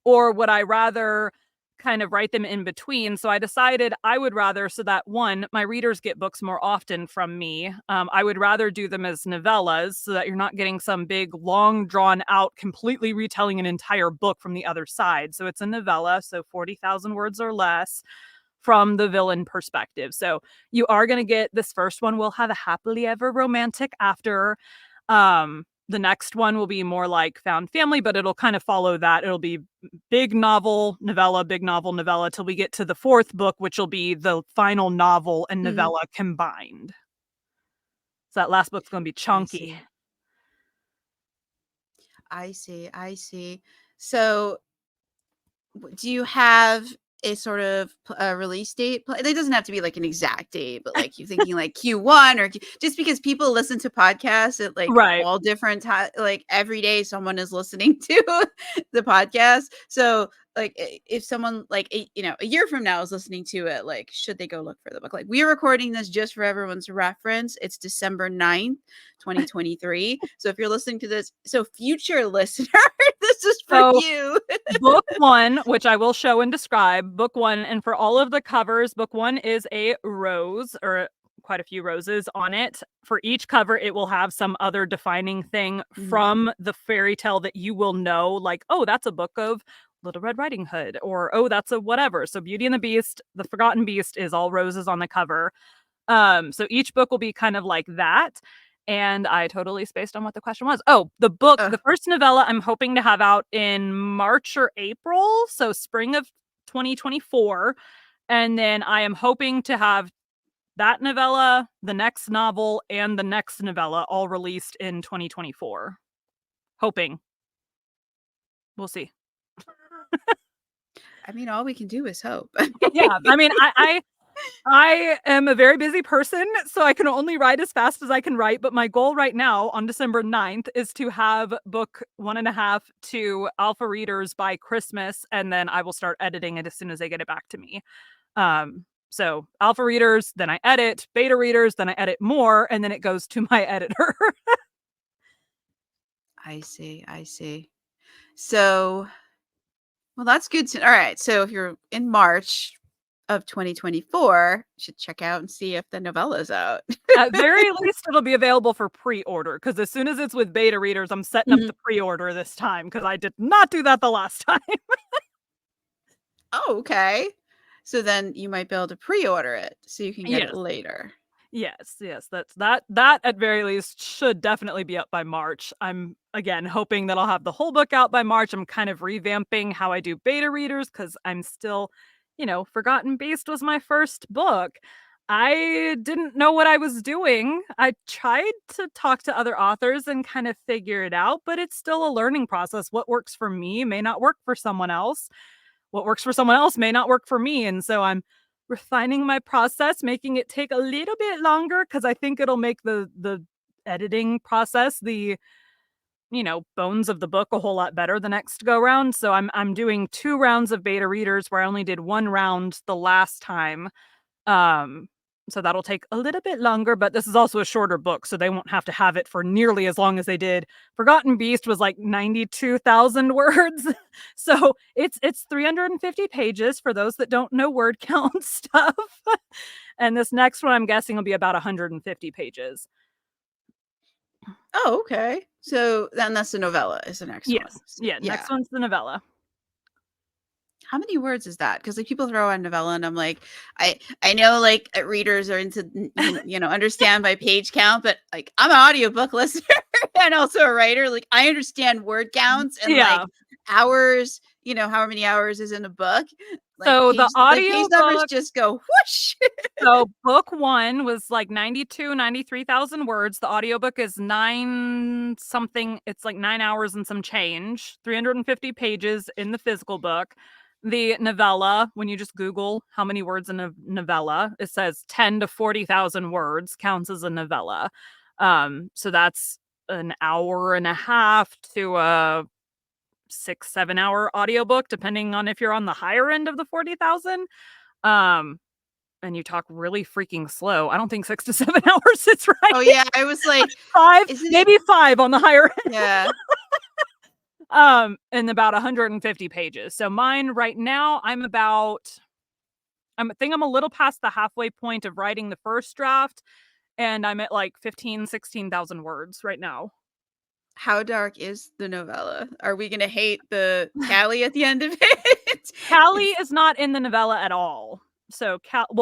or would I rather kind of write them in between?" So I decided I would rather, so that one, my readers get books more often from me. I would rather do them as novellas so that you're not getting some big, long, drawn out, completely retelling an entire book from the other side. So it's a novella, so 40,000 words or less from the villain perspective. So you are going to get this first one will have a happily ever romantic after. The next one will be more like found family, but it'll kind of follow that. It'll be big novel, novella till we get to the fourth book, which will be the final novel and Mhm. novella combined. So that last book's going to be I chunky. see. I see, I see. So, do you have a sort of a release date? It doesn't have to be like an exact date, but like you thinking like Q1 or just because people listen to podcasts at like Right. all different times, like every day someone is listening to the podcast. So, like, if someone like a year from now is listening to it, like, should they go look for the book? Like, we're recording this just for everyone's reference. It's December 9th, 2023. So if you're listening to this, so future listener, this This is for So you. book one, which I will show and describe, book one, and for all of the covers, book one is a rose or quite a few roses on it. For each cover, it will have some other defining thing Mhm. from the fairy tale that you will know, like, oh, that's a book of Little Red Riding Hood, or oh, that's a whatever. So Beauty and the Beast, The Forgotten Beast is all roses on the cover. So each book will be kind of like that. And I totally spaced on what the question was. Oh, the book, Ugh, the first novella I'm hoping to have out in March or April, so spring of 2024. And then I am hoping to have that novella, the next novel, and the next novella all released in 2024. Hoping. We'll see. I mean, all we can do is hope. Yeah, I mean, I am a very busy person, so I can only write as fast as I can write. But my goal right now on December 9th is to have book 1.5 to alpha readers by Christmas, and then I will start editing it as soon as they get it back to me. So alpha readers, then I edit, beta readers, then I edit more, and then it goes to my editor. I see. I see. So, well, that's good to all right. So if you're in March of 2024, you should check out and see if the novella's out. At very least, it'll be available for pre-order because as soon as it's with beta readers, I'm setting up Mhm. the pre-order this time because I did not do that the last time. Oh, okay. So then you might be able to pre-order it so you can get it Yes. later. Yes, that at very least should definitely be up by March. I'm again hoping that I'll have the whole book out by March. I'm kind of revamping how I do beta readers because I'm still, Forgotten Beast was my first book. I didn't know what I was doing. I tried to talk to other authors and kind of figure it out, but it's still a learning process. What works for me may not work for someone else. What works for someone else may not work for me. And so I'm refining my process, making it take a little bit longer because I think it'll make the editing process, the bones of the book a whole lot better the next go round. So I'm doing 2 rounds of beta readers where I only did 1 round the last time. Um, so that'll take a little bit longer, but this is also a shorter book, so they won't have to have it for nearly as long as they did. Forgotten Beast was like 92,000 words. So it's 350 pages for those that don't know word count stuff. And this next one I'm guessing will be about 150 pages. Oh, okay. So then that's the novella is the next one. Yes. So, Yeah, yeah. next one's the novella. How many words is that? Because like people throw on novella, and I'm like, I know like readers are into understand by page count, but like I'm an audiobook listener and also a writer. Like I understand word counts and like Yeah. hours. However many hours is in a book. So the Like page numbers audiobook just go whoosh. So book one was like 93,000 words. The audiobook is 9 something. It's like 9 hours and some change, 350 pages in the physical book. The novella, when you just Google how many words in a novella, it says 10 to 40,000 words counts as a novella. So that's an hour and a half to a 6, 7 hour audiobook, depending on if you're on the higher end of the 40,000. Um, and you talk really freaking slow. I don't think 6 to 7 hours is right. Oh yeah, I was like, 5, isn't it? maybe 5 on the higher end. Yeah. And about 150 pages. So mine right now, I think I'm a little past the halfway point of writing the first draft, and I'm at like 15, 16,000 words right now. How dark is the novella? Are we gonna hate the Callie at the end of it? Callie is not in the novella at all. So,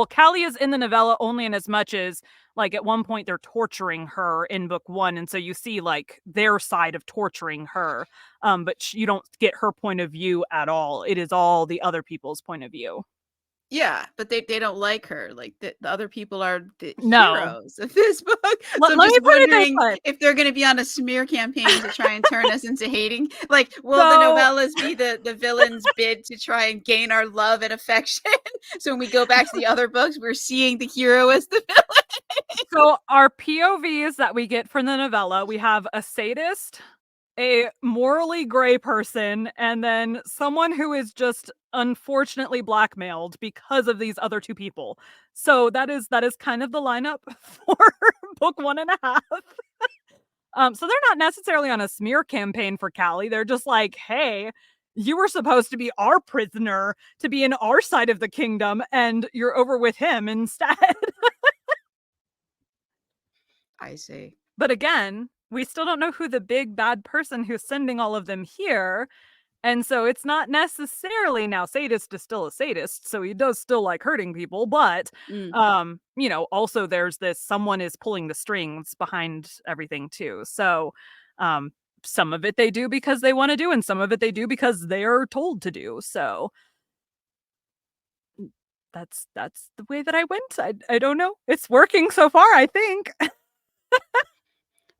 Callie is in the novella only in as much as, like, at one point they're torturing her in book one, and so you see like their side of torturing her, but you don't get her point of view at all. It is all the other people's point of view. Yeah, but they don't like her. Like the other people are the No, heroes of this book. So I'm let me just put it this wondering way. if they're going to be on a smear campaign to try and turn us into hating. Like, will the So, novellas be the villain's bid to try and gain our love and affection? So when we go back to the other books, we're seeing the hero as the villain. so our POVs that we get from the novella, we have a sadist, a morally gray person, and then someone who is just unfortunately blackmailed because of these other 2 people. So that is kind of the lineup for book 1.5. So they're not necessarily on a smear campaign for Callie. They're just like, hey, you were supposed to be our prisoner, to be in our side of the kingdom, and you're over with him instead. I see. But again, we still don't know who the big bad person who's sending all of them here. And so it's not necessarily, now sadist is still a sadist, so he does still like hurting people, but Mm. also there's this someone is pulling the strings behind everything too. So um some of it they do because they want to do, and some of it they do because they're told to do. So that's the way that I went. I don't know. It's working so far, I think.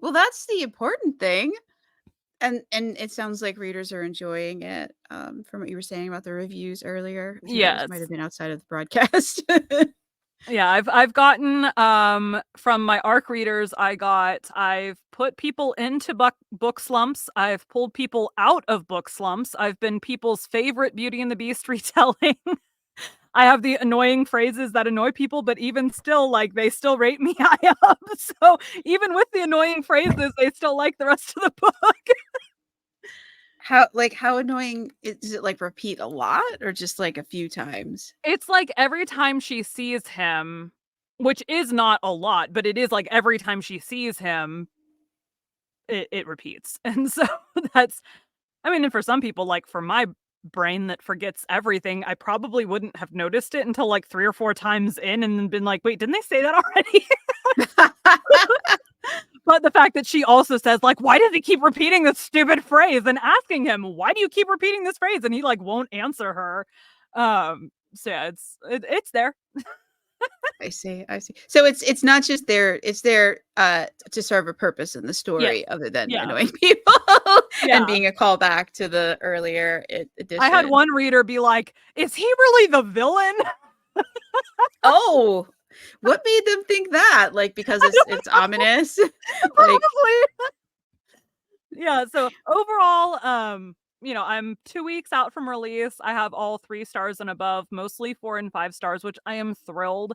Well, that's the important thing. And it sounds like readers are enjoying it, from what you were saying about the reviews earlier. I think that was might Yes. have been outside of the broadcast. Yeah, I've gotten from my ARC readers, I've put people into book slumps. I've pulled people out of book slumps. I've been people's favorite Beauty and the Beast retelling. I have the annoying phrases that annoy people, but even still, like, they still rate me high up. So even with the annoying phrases, they still like the rest of the book. How annoying is it, like, repeat a lot or just, like, a few times? It's like every time she sees him, which is not a lot, but it is like every time she sees him, it repeats. And so that's, I mean, and for some people, like for my brain that forgets everything, I probably wouldn't have noticed it until like 3 or 4 times in and then been like, "Wait, didn't they say that already?" But the fact that she also says like, "Why does he keep repeating this stupid phrase?" and asking him, "Why do you keep repeating this phrase?" and he like won't answer her. So yeah, it's there. I see, I see. So it's not just there, to serve a purpose in the Yes. story other than Yeah. annoying people and Yeah. being a callback to the earlier I had edition. one reader be like, "Is he really the villain?" Oh, what made them think that? Like, because I don't it's ominous? Like, probably. Yeah, so overall, I'm 2 weeks out from release. I have all 3 stars and above, mostly 4 and 5 stars, which I am thrilled.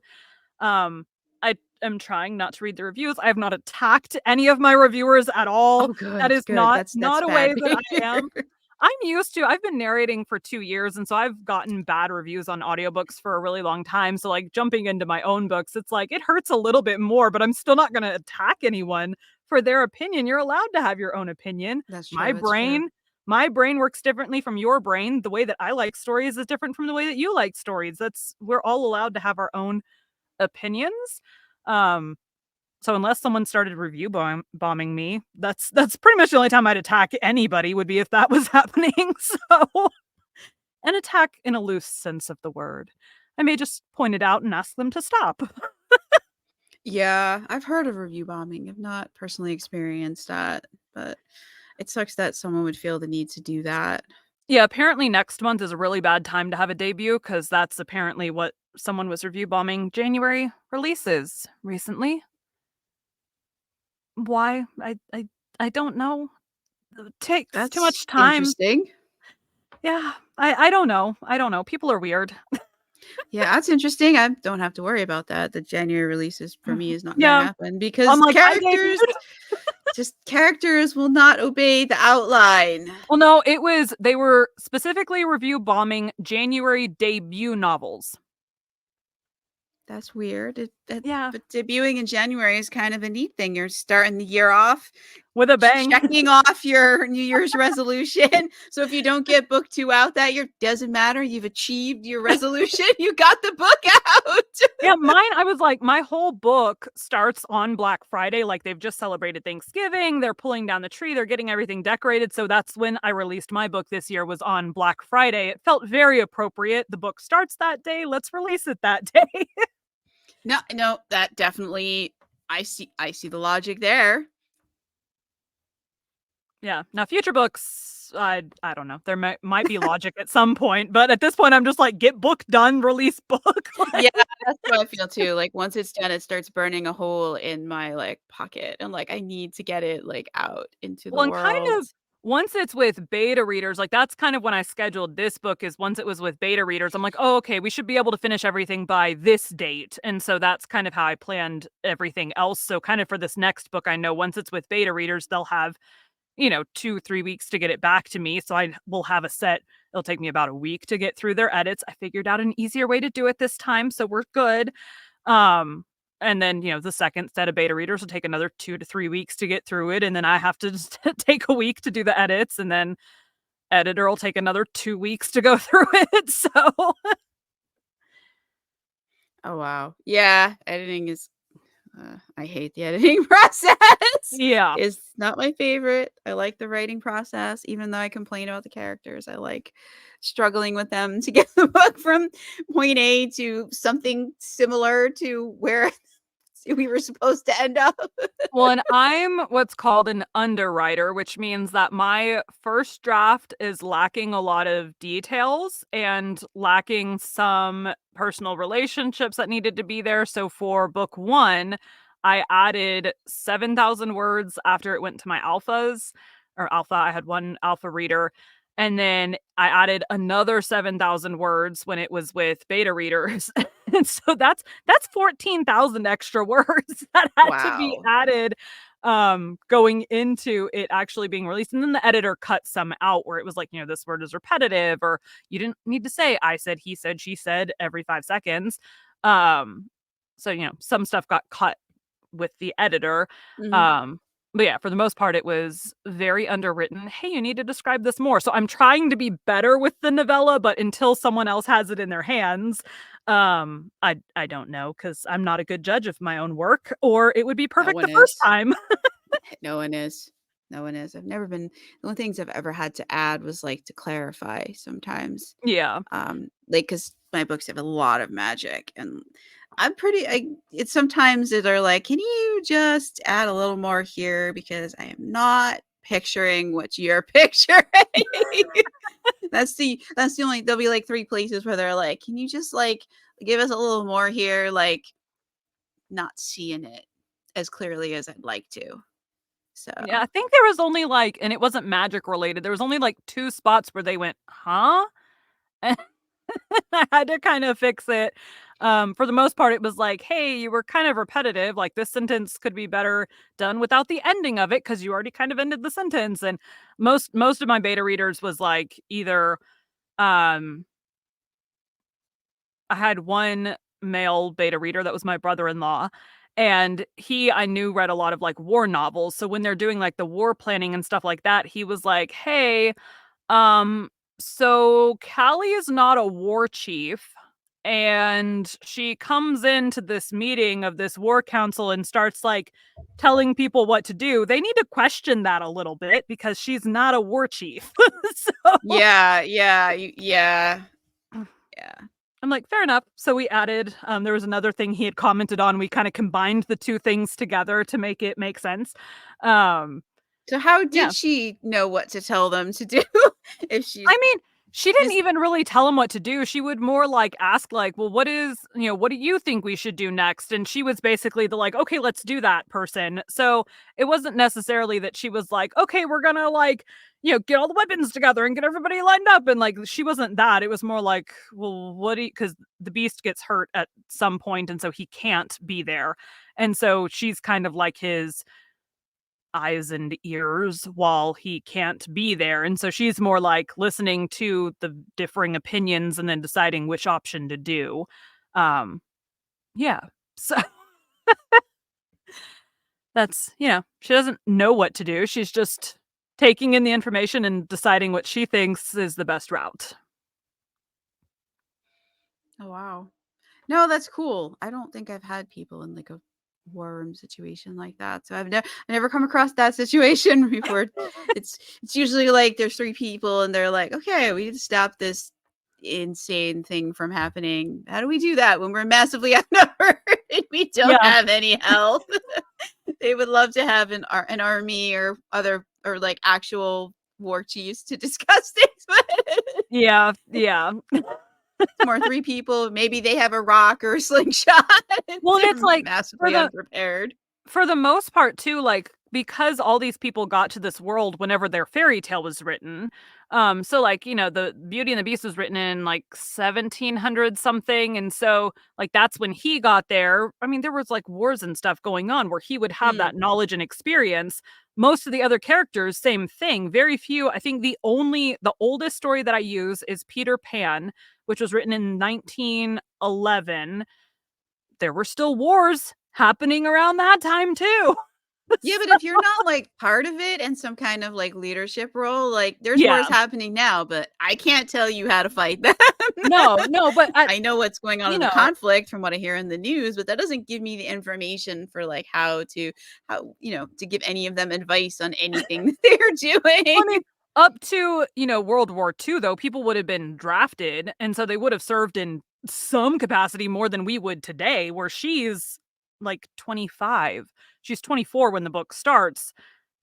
Um, I am trying not to read the reviews. I have not attacked any of my reviewers at all. oh, That good, is good. That's not a way bad that I behavior. am. I'm used to, I've been narrating for 2 years, and so I've gotten bad reviews on audiobooks for a really long time, so, like, jumping into my own books, it's like, it hurts a little bit more, but I'm still not gonna attack anyone for their opinion. You're allowed to have your own opinion. That's My true, that's true. brain my brain works differently from your brain. The way that I like stories is different from the way that you like stories. That's, we're all allowed to have our own opinions. Um, so unless someone started review bombing me, that's pretty much the only time I'd attack anybody, would be if that was happening. So an attack in a loose sense of the word. I may just point it out and ask them to stop. Yeah, I've heard of review bombing. I've not personally experienced that, but it sucks that someone would feel the need to do that. Yeah, apparently next month is a really bad time to have a debut because that's apparently what someone was review bombing January releases recently. Why? I don't know. It takes too That's much time. interesting. Yeah, I don't know. I don't know. People are weird. Yeah, that's interesting. I don't have to worry about that. The January releases for me is not gonna Yeah, happen I'm because like, I debuted. characters will not obey the outline. Well, no, they were specifically review bombing January debut novels. That's weird. Yeah, But debuting in January is kind of a neat thing. You're starting the year off, with a bang. checking off your New Year's resolution. So if you don't get book 2 out that year, doesn't matter. You've achieved your resolution. You got the book out. Yeah, mine, I was like, my whole book starts on Black Friday. Like, they've just celebrated Thanksgiving. They're pulling down the tree. They're getting everything decorated. So that's when I released my book this year, was on Black Friday. It felt very appropriate. The book starts that day. Let's release it that day. No, no, that definitely I see the logic there. Yeah. Now, future books, I don't know. There might be logic at some point, but at this point, I'm just like, get book done, release book. Yeah, Like, that's how I feel too. Like once it's done, it starts burning a hole in my like pocket, and like I need to get it like out into the well, and kind world. of once it's with beta readers, like that's kind of when I scheduled this book, is once it was with beta readers, I'm like, oh, okay, we should be able to finish everything by this date. And so that's kind of how I planned everything else. So kind of for this next book, I know once it's with beta readers, they'll have, 2-3 weeks to get it back to me. So I will have a set. It'll take me about a week to get through their edits. I figured out an easier way to do it this time, so we're good. Um, and then, the second set of beta readers will take another 2 to 3 weeks to get through it. And then I have to just take a week to do the edits. And then editor will take another 2 weeks to go through it. So, Oh, wow. Yeah, editing is I hate the editing process. yeah. It's not my favorite. I like the writing process, even though I complain about the characters. I like struggling with them to get the book from point A to something similar to where we were supposed to end up. Well, and I'm what's called an underwriter, which means that my first draft is lacking a lot of details and lacking some personal relationships that needed to be there. So for book one, I added 7,000 words after it went to my alphas or alpha. I had one alpha reader. And then I added another 7,000 words when it was with beta readers. And so that's 14,000 extra words that had to be Wow. added going into it actually being released. And then the editor cut some out where it was like, this word is repetitive, or you didn't need to say I said, he said, she said every 5 seconds. So some stuff got cut with the editor. Mhm. But yeah, for the most part, it was very underwritten. Hey, you need to describe this more. So I'm trying to be better with the novella, but until someone else has it in their hands, I don't know, because I'm not a good judge of my own work, or it would be No perfect the one first is. time. No one is. No one is. I've never been the only things I've ever had to add was, like, to clarify sometimes. Yeah. Like, cause my books have a lot of magic, and I'm pretty it's sometimes they're like, "Can you just add a little more here because I am not picturing what you're picturing." That's the only there'll be, like, 3 places where they're like, "Can you just, like, give us a little more here?" Like, not seeing it as clearly as I'd like to. So, Yeah, I think there was only like, and it wasn't magic related. There was only like 2 spots where they went, huh? And I had to kind of fix it. For the most part, it was like, hey, you were kind of repetitive. Like this sentence could be better done without the ending of it because you already kind of ended the sentence. And most of my beta readers was like either um I had one male beta reader that was my brother-in-law, and he I knew read a lot of like war novels. So when they're doing like the war planning and stuff like that, he was like, "Hey, um, so Callie is not a war chief, and she comes into this meeting of this war council and starts like telling people what to do. They need to question that a little bit because she's not a war chief." So yeah, yeah, yeah, yeah. I'm like, fair enough. So we added, there was another thing he had commented on. We kind of combined the two things together to make it make sense. Um, So how did yeah. she know what to tell them to do? If she's I mean, she didn't just even really tell him what to do. She would more like ask, like, well, what do you think we should do next? And she was basically the like, okay, let's do that person. So it wasn't necessarily that she was like, okay, we're gonna like, get all the weapons together and get everybody lined up. And like, she wasn't that. It was more like, well, what do you, because the beast gets hurt at some point, and so he can't be there. And so she's kind of like his eyes and ears while he can't be there. And so she's more like listening to the differing opinions and then deciding which option to do. Um, yeah. So that's, she doesn't know what to do. She's just taking in the information and deciding what she thinks is the best route. oh, wow. No, that's cool. I don't think I've had people in, like, a war room situation like that, so I never come across that situation before. It's usually, like, there's 3 people, and they're like, "Okay, we need to stop this insane thing from happening. How do we do that when we're massively outnumbered and we don't Yeah. have any help?" They would love to have an army or other or, like, actual war chiefs to discuss things with. Yeah. Yeah. It's more 3 people, maybe they have a rock or a slingshot, and Well, and it's they're like for massively the unprepared. for the most part too, like, because all these people got to this world whenever their fairy tale was written. So like, the Beauty and the Beast was written in like 1700 something, and so like that's when he got there. I mean, there was like wars and stuff going on where he would have Mm. that knowledge and experience. Most of the other characters, same thing. Very few. I think the oldest story that I use is Peter Pan, which was written in 1911. There were still wars happening around that time too. Yeah, but So if you're not, like, part of it in some kind of, like, leadership role, like, there's yeah. wars happening now, but I can't tell you how to fight them. No, no, but I know what's going on you in the know, conflict from what I hear in the news, but that doesn't give me the information for, like, to give any of them advice on anything that they're I doing. mean, up to, World War II, though, people would have been drafted, and so they would have served in some capacity more than we would today, where she's, like, 25. She's 24 when the book starts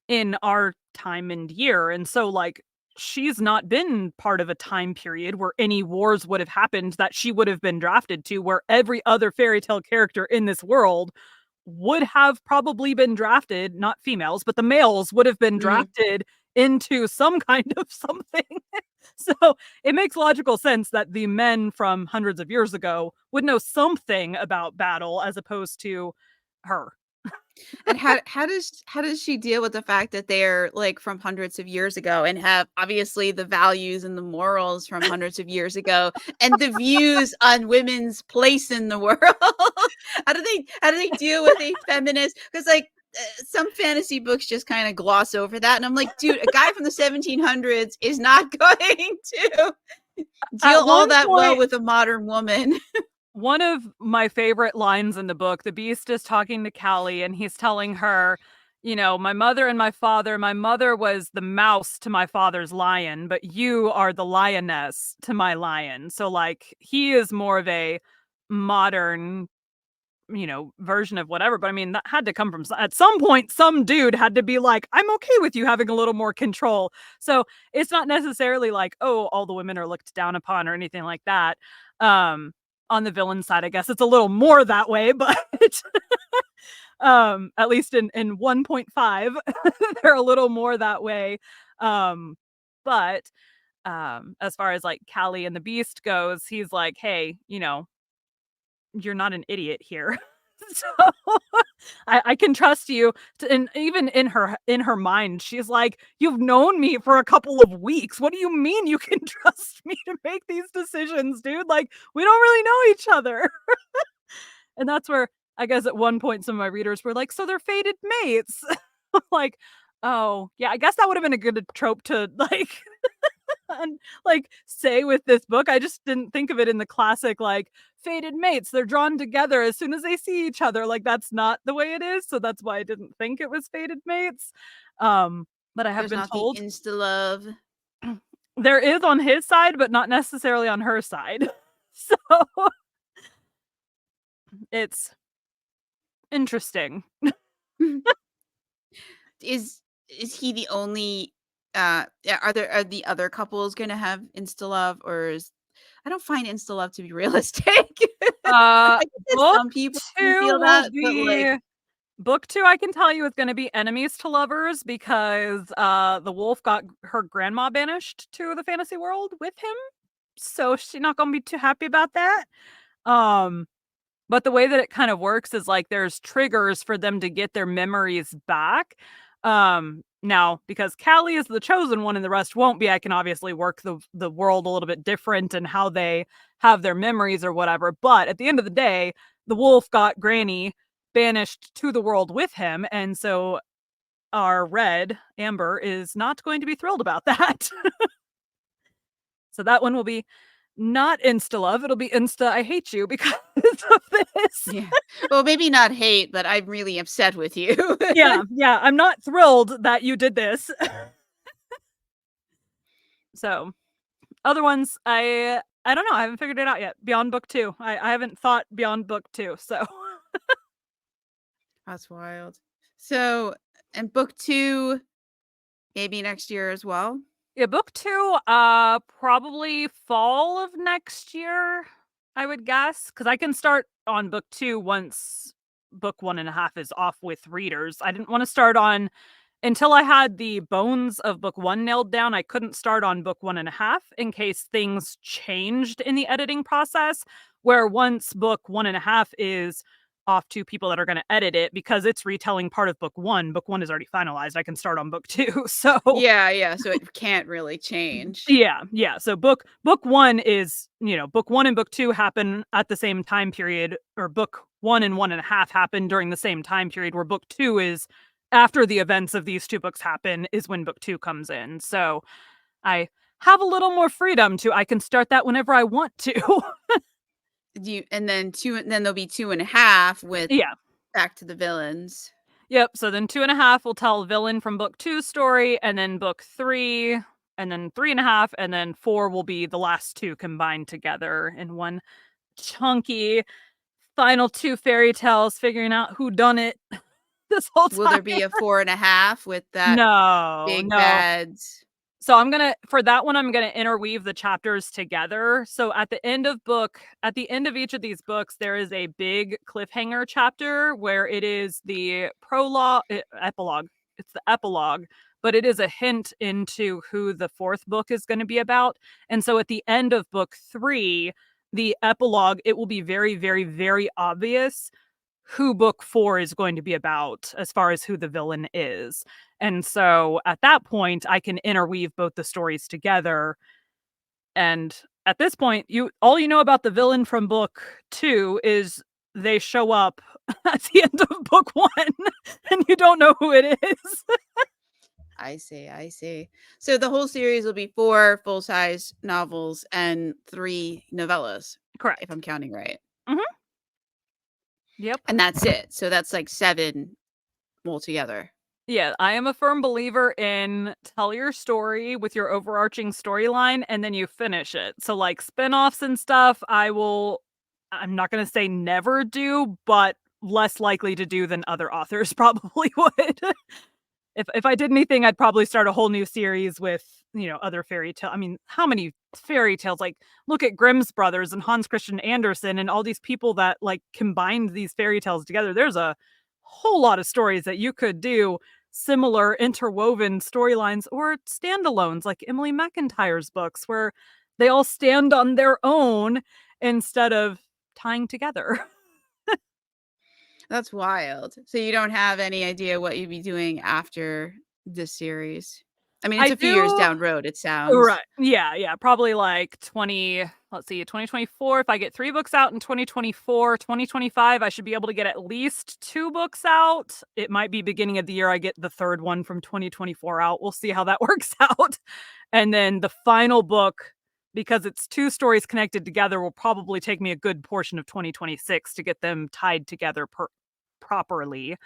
in our time and year, and so, like, she's not been part of a time period where any wars would have happened that she would have been drafted to, where every other fairy tale character in this world would have probably been drafted, not females, but the males would have been Mm. drafted into some kind of something. So it makes logical sense that the men from hundreds of years ago would know something about battle as opposed to her. And how does she deal with the fact that they're, like, from hundreds of years ago and have, obviously, the values and the morals from hundreds of years ago and the views on women's place in the world? How do they deal with a feminist? Because like, some fantasy books just kinda gloss over that, and I'm like, "Dude, a guy from the 1700s is not going to deal At all one that well point, with a modern woman." one of my favorite lines in the book, the Beast is talking to Callie and he's telling her, my mother and my mother was the mouse to my father's lion, but you are the lioness to my lion. So, like, he is more of a modern, version of whatever. But I mean, that had to come from, at some point, some dude had to be like, I'm okay with you having a little more control. So it's not necessarily like, oh, all the women are looked down upon or anything like that. Um, on the villain side, I guess it's a little more that way, but at least in 1.5, they're a little more that way. Um, but as far as like Callie and the Beast goes, he's like, hey, you're not an idiot here. So I can trust you to, and even in her mind, she's like, you've known me for a couple of weeks. What do you mean you can trust me to make these decisions, dude? Like, we don't really know each other. And that's where I guess at one point some of my readers were like, so they're fated mates. Like, oh yeah, I guess that would have been a good trope to like and like say with this book. I just didn't think of it in the classic like fated mates. They're drawn together as soon as they see each other. Like, that's not the way it is. So that's why I didn't think it was fated mates. But I have There's been not the told insta love. there is on his side, but not necessarily on her side. So it's interesting. Is he the only are the other couples gonna have insta love, or is I don't find insta love to be realistic. Uh I think that book some people can two feel will that, but like, be Book 2, I can tell you, is gonna be enemies to lovers because, the wolf got her grandma banished to the fantasy world with him, so she's not gonna be too happy about that. Um, but the way that it kind of works is, like, there's triggers for them to get their memories back. Now, because Callie is the chosen one and the rest won't be, I can obviously work the world a little bit different and how they have their memories or whatever, but at the end of the day, the wolf got Granny banished to the world with him, and so our red, Amber, is not going to be thrilled about that. So that one will be not insta love, it'll be insta I hate you because of this. yeah. Well, maybe not hate, but I'm really upset with you. Yeah, yeah, I'm not thrilled that you did this. So, other ones, I don't know, I haven't figured it out yet. Beyond book 2. I haven't thought beyond book 2, so That's wild. So, and book 2, maybe next year as well? yeah, book 2, probably fall of next year, I would guess, because I can start on book 2 once book 1.5 is off with readers. I didn't want to start on until I had the bones of book 1 nailed down. I couldn't start on book 1.5 in case things changed in the editing process. Where once book 1.5 is off to people that are going to edit it, because it's retelling part of book 1. Book 1 is already finalized. I can start on book 2. So Yeah, so it can't really change. yeah. So book 1 is, book 1 and book 2 happen at the same time period, or book 1 and 1.5 happen during the same time period, where book 2 is after the events of these 2 books happen is when book 2 comes in. So I have a little more freedom I can start that whenever I want to. And then there'll be 2.5 with Yeah. back to the villains. Yep. So then 2.5 will tell villain from book 2 story, and then book 3, and then 3.5, and then 4 will be the last 2 combined together in one chunky final 2 fairy tales, figuring out who done it this whole Will time. there be a 4.5 with that No, big no. bads? So for that one, I'm gonna interweave the chapters together. So at the end of each of these books, there is a big cliffhanger chapter where it is the epilogue. It's the epilogue, but it is a hint into who the 4th book is going to be about. And so at the end of book 3, the epilogue, it will be very, very, very obvious who book 4 is going to be about as far as who the villain is. And so at that point, I can interweave both the stories together. And at this point, all you know about the villain from book 2 is they show up at the end of book 1 and you don't know who it is. I see. So the whole series will be 4 full-size novels and 3 novellas, Correct. if I'm counting right. Mhm. Yep. And that's it. So that's like 7 altogether. Yeah, I am a firm believer in tell your story with your overarching storyline and then you finish it. So like spin-offs and stuff, I'm not going to say never do, but less likely to do than other authors probably would. If I did anything, I'd probably start a whole new series with, other fairy tale. I mean, how many fairy tales? Like, look at Grimm's brothers and Hans Christian Andersen and all these people that like combined these fairy tales together. There's a whole lot of stories that you could do, similar interwoven storylines or standalones, like Emily McIntyre's books, where they all stand on their own instead of tying together. That's wild. So you don't have any idea what you'd be doing after this series? I mean, it's I a few years do. down road, it sounds. Right. Yeah. Probably like 2024. If I get 3 books out in 2024, 2025, I should be able to get at least 2 books out. It might be beginning of the year I get the 3rd one from 2024 out. We'll see how that works out. And then the final book, because it's 2 stories connected together, will probably take me a good portion of 2026 to get them tied together properly.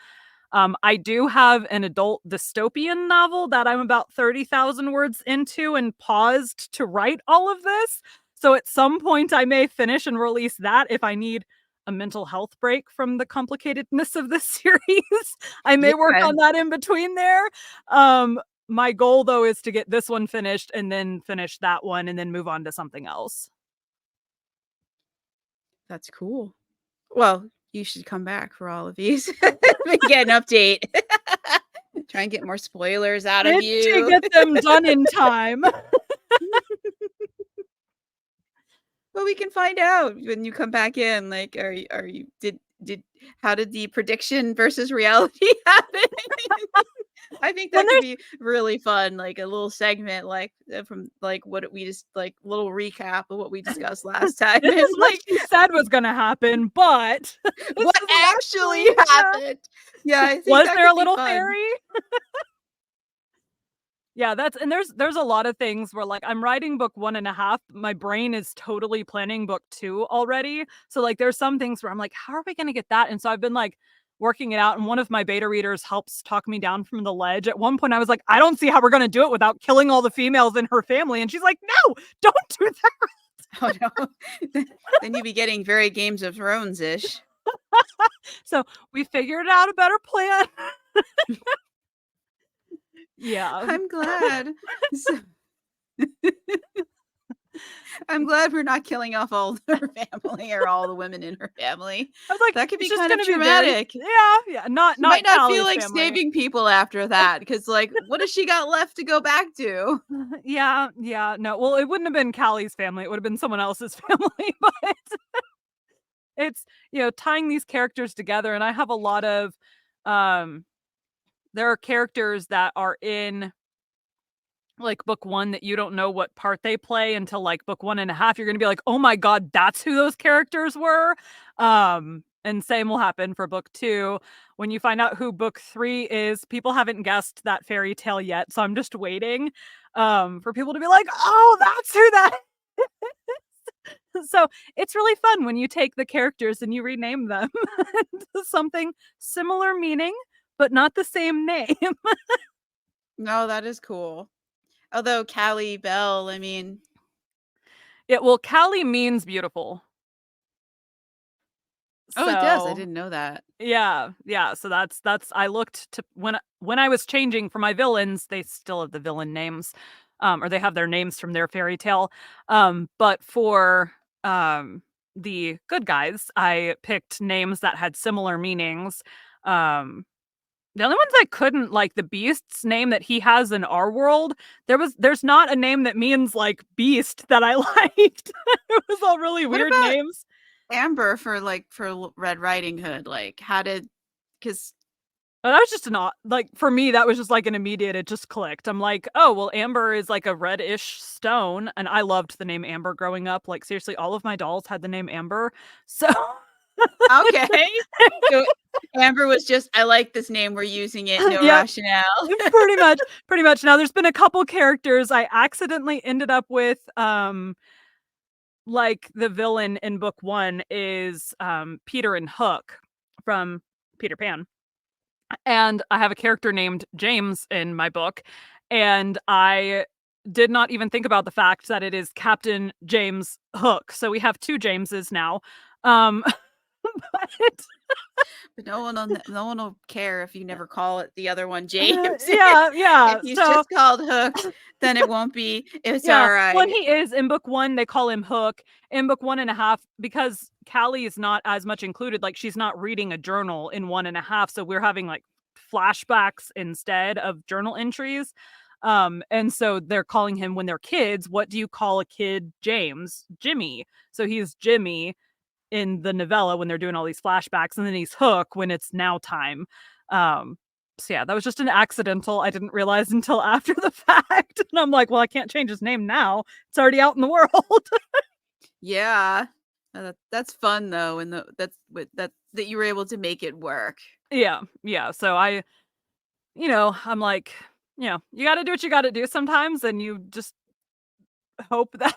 I do have an adult dystopian novel that I'm about 30,000 words into and paused to write all of this. So at some point I may finish and release that if I need a mental health break from the complicatedness of this series. I may work Yeah. on that in between there. My goal though is to get this one finished and then finish that one and then move on to something else. That's cool. Well, you should come back for all of these and get an update. Try and get more spoilers out of Did she you. get them done in time? Well, we can find out when you come back in. Like, are you did how did the prediction versus reality happen? I think When that could there's be really fun, like a little segment, like from like what we just like little recap of what we discussed last time, This and is what like she said was gonna happen, but this what is what actually yeah. happened. Yeah, I think Was that there a could be little fun. fairy? Yeah, there's a lot of things where, like, I'm writing book 1.5, my brain is totally planning book 2 already, so, like, there's some things where I'm like, "How are we gonna get that?" And so I've been, like, working it out, and one of my beta readers helps talk me down from the ledge. At one point, I was like, "I don't see how we're gonna do it without killing all the females in her family," and she's like, "No! Don't do that!" Oh no, then you'd be getting very Games of Thrones-ish. So, we figured out a better plan. Yeah. I'm glad. So I'm glad we're not killing off all her family or all the women in her family. I was like, That could it's be just kind of gonna be very traumatic. yeah, She might not not feel Callie's like family. saving people after that because, like, what has she got left to go back to? Yeah, no, well, it wouldn't have been Callie's family, it would have been someone else's family, but it's, tying these characters together, and I have a lot of, um there are characters that are in, like, book 1 that you don't know what part they play until, like, book 1.5, you're gonna be like, "Oh my god, that's who those characters were?" And same will happen for book 2. When you find out who book 3 is, people haven't guessed that fairy tale yet, so I'm just waiting, for people to be like, "Oh, that's who that." So, it's really fun when you take the characters and you rename them to something similar meaning, but not the same name. No, that is cool. Although Callie Bell, I mean, Yeah, well, Callie means beautiful. oh, it does. I So, didn't know that. yeah, so that's I looked to when I was changing for my villains, they still have the villain names, or they have their names from their fairy tale, but for, um, the good guys, I picked names that had similar meanings. The only ones I couldn't, like, the beast's name that he has in our world, there's not a name that means, like, beast that I liked. It was all really What weird about names. Amber for, like, for Red Riding Hood? Like, how did, because But that was just an like, for me, that was just, like, an immediate it just clicked. I'm like, "Oh, well, amber is, like, a reddish stone," and I loved the name Amber growing up, like, seriously, all of my dolls had the name Amber, so okay. So Amber was just, I like this name, we're using it, no Yep, rationale. pretty much, pretty much. Now there's been a couple characters I accidentally ended up with, like, the villain in book 1 is, Peter and Hook from Peter Pan. And I have a character named James in my book, and I did not even think about the fact that it is Captain James Hook. So we have 2 Jameses now. Um, but But no one will care if you never call it the other one James. yeah. If he's So just called Hook, then it won't be, it's yeah, when alright. he is in book 1, they call him Hook. In book 1.5, because Callie is not as much included, like, she's not reading a journal in 1.5, so we're having, like, flashbacks instead of journal entries. And so they're calling him when they're kids, what do you call a kid James? Jimmy. So he's Jimmy in the novella when they're doing all these flashbacks, and then he's Hook when it's now time. Um, so yeah, that was just an accidental. I didn't realize until after the fact. And I'm like, well, I can't change his name now. It's already out in the world. Yeah. That's fun though, and that's with that you were able to make it work. Yeah. So I'm like, you got to do what you got to do sometimes, and you just hope that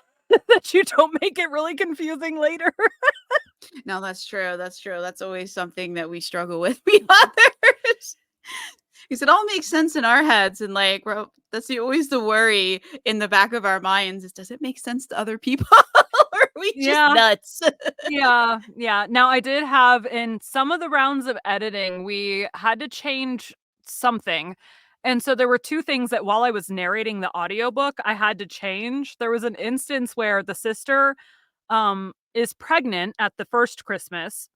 that you don't make it really confusing later. No, that's true, that's true. That's always something that we struggle with, we others. Because it all makes sense in our heads, and, like, that's always the worry in the back of our minds is, does it make sense to other people? Or are we just Yeah. nuts? Yeah. Now I did have in some of the rounds of editing, we had to change something. And so there were 2 things that while I was narrating the audiobook, I had to change. There was an instance where the sister is pregnant at the first Christmas.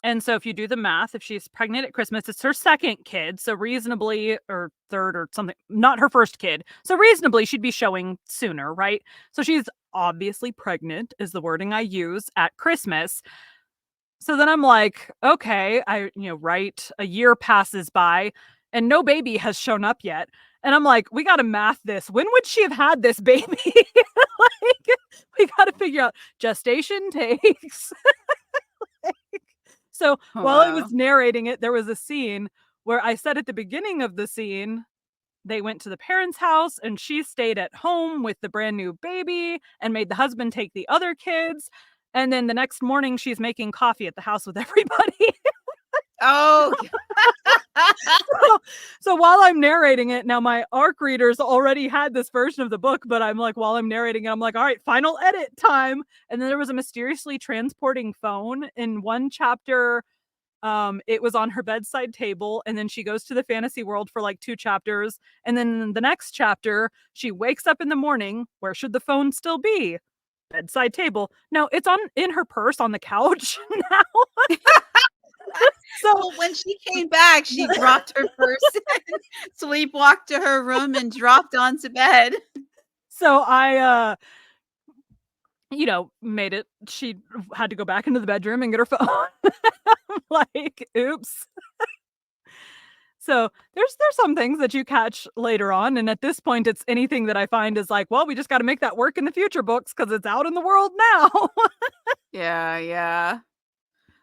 And so if you do the math, if she's pregnant at Christmas, it's her second kid. So reasonably, or third or something, not her first kid. So reasonably, she'd be showing sooner, right? So she's obviously pregnant, is the wording I use at Christmas. So then I'm like, okay, right, a year passes by and no baby has shown up yet. And I'm like, we got to math this. When would she have had this baby? Like, we got to figure out gestation takes. So Oh, while I was wow. narrating it, there was a scene where I said at the beginning of the scene, they went to the parents' house and she stayed at home with the brand new baby and made the husband take the other kids. And then the next morning, she's making coffee at the house with everybody. Oh, So while I'm narrating it, now my ARC readers already had this version of the book, but I'm like, while I'm narrating it, I'm like, all right, final edit time. And then there was a mysteriously transporting phone in one chapter. It was on her bedside table, and then she goes to the fantasy world for like 2 chapters, and then in the next chapter, she wakes up in the morning. Where should the phone still be? Bedside table. No, it's on in her purse on the couch now. So Well, when she came back, she dropped her purse and sleepwalked to her room and dropped onto bed. so I made it. She had to go back into the bedroom and get her phone. Like, oops. So there's some things that you catch later on, and at this point, it's anything that I find is like, well, we just got to make that work in the future books because it's out in the world now. Yeah.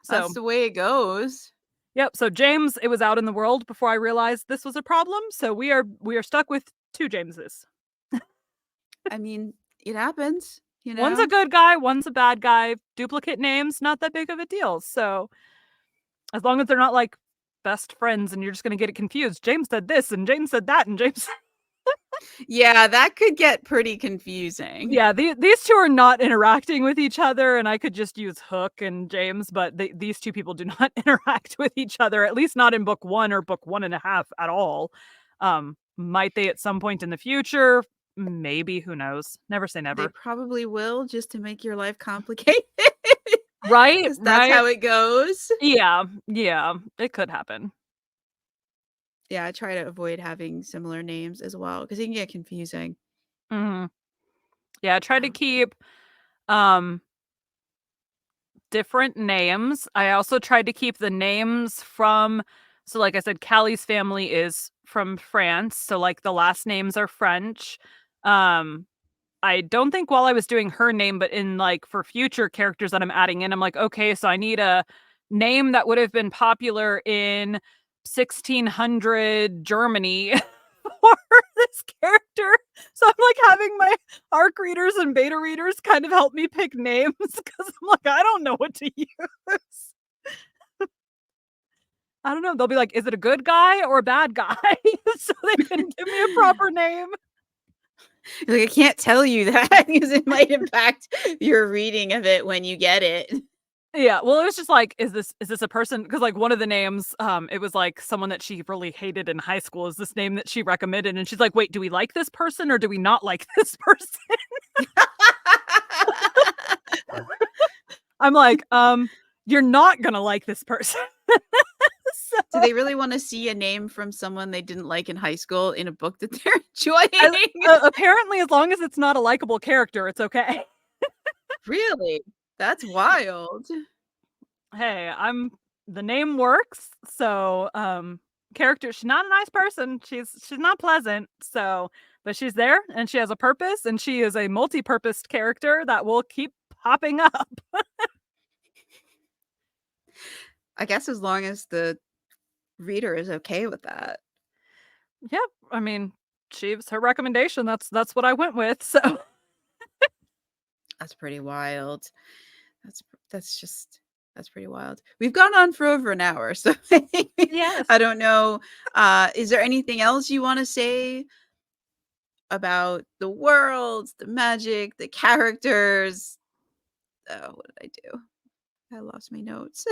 So That's the way it goes. yep. So James, it was out in the world before I realized this was a problem. So we are stuck with 2 Jameses. I mean, it happens, One's a good guy, one's a bad guy. Duplicate names, not that big of a deal. So as long as they're not like best friends and you're just gonna get it confused. James said this and James said that and James Yeah, that could get pretty confusing. Yeah, these 2 are not interacting with each other, and I could just use Hook and James, but these 2 people do not interact with each other, at least not in book 1 or book 1.5 at all. Might they at some point in the future? Maybe, who knows? Never say They never. probably will, just to make your life complicated. Right, 'Cause that's right. how it goes. Yeah, yeah, it could happen. Yeah, I try to avoid having similar names as well, because it can get confusing. Mhm. Yeah, try to Um, keep, um different names. I also tried to keep the names from so like I said, Callie's family is from France, so like the last names are French. Um, I don't think while I was doing her name, but in like for future characters that I'm adding in, I'm like, okay, so I need a name that would have been popular in 1600 Germany for this character. So I'm like having my ARC readers and beta readers kind of help me pick names because I'm like, I don't know what to use. I don't know. They'll be like, is it a good guy or a bad guy? So they can give me a proper name. like, I can't tell you that because it might impact your reading of it when you get it. Yeah, well, it was just like, is this a person? Because like one of the names, it was like someone that she really hated in high school is this name that she recommended, and she's like, wait, do we like this person or do we not like this person? I'm like, you're not gonna like this person. Do they really wanna see a name from someone they didn't like in high school in a book that they're As enjoying? apparently, as long as it's not a likable character, it's okay. Really? That's wild. Hey, the name works, so, character she's not a nice person, she's not pleasant, so but she's there, and she has a purpose, and she is a multi-purposed character that will keep popping up. I guess as long as the reader is okay with that. Yep, I mean, she was her recommendation, that's what I went with, so That's pretty wild. That's just that's pretty wild. We've gone on for over an hour, so Yes. I don't know. Is there anything else you wanna say about the world, the magic, the characters? Oh, what did I do? I lost my notes.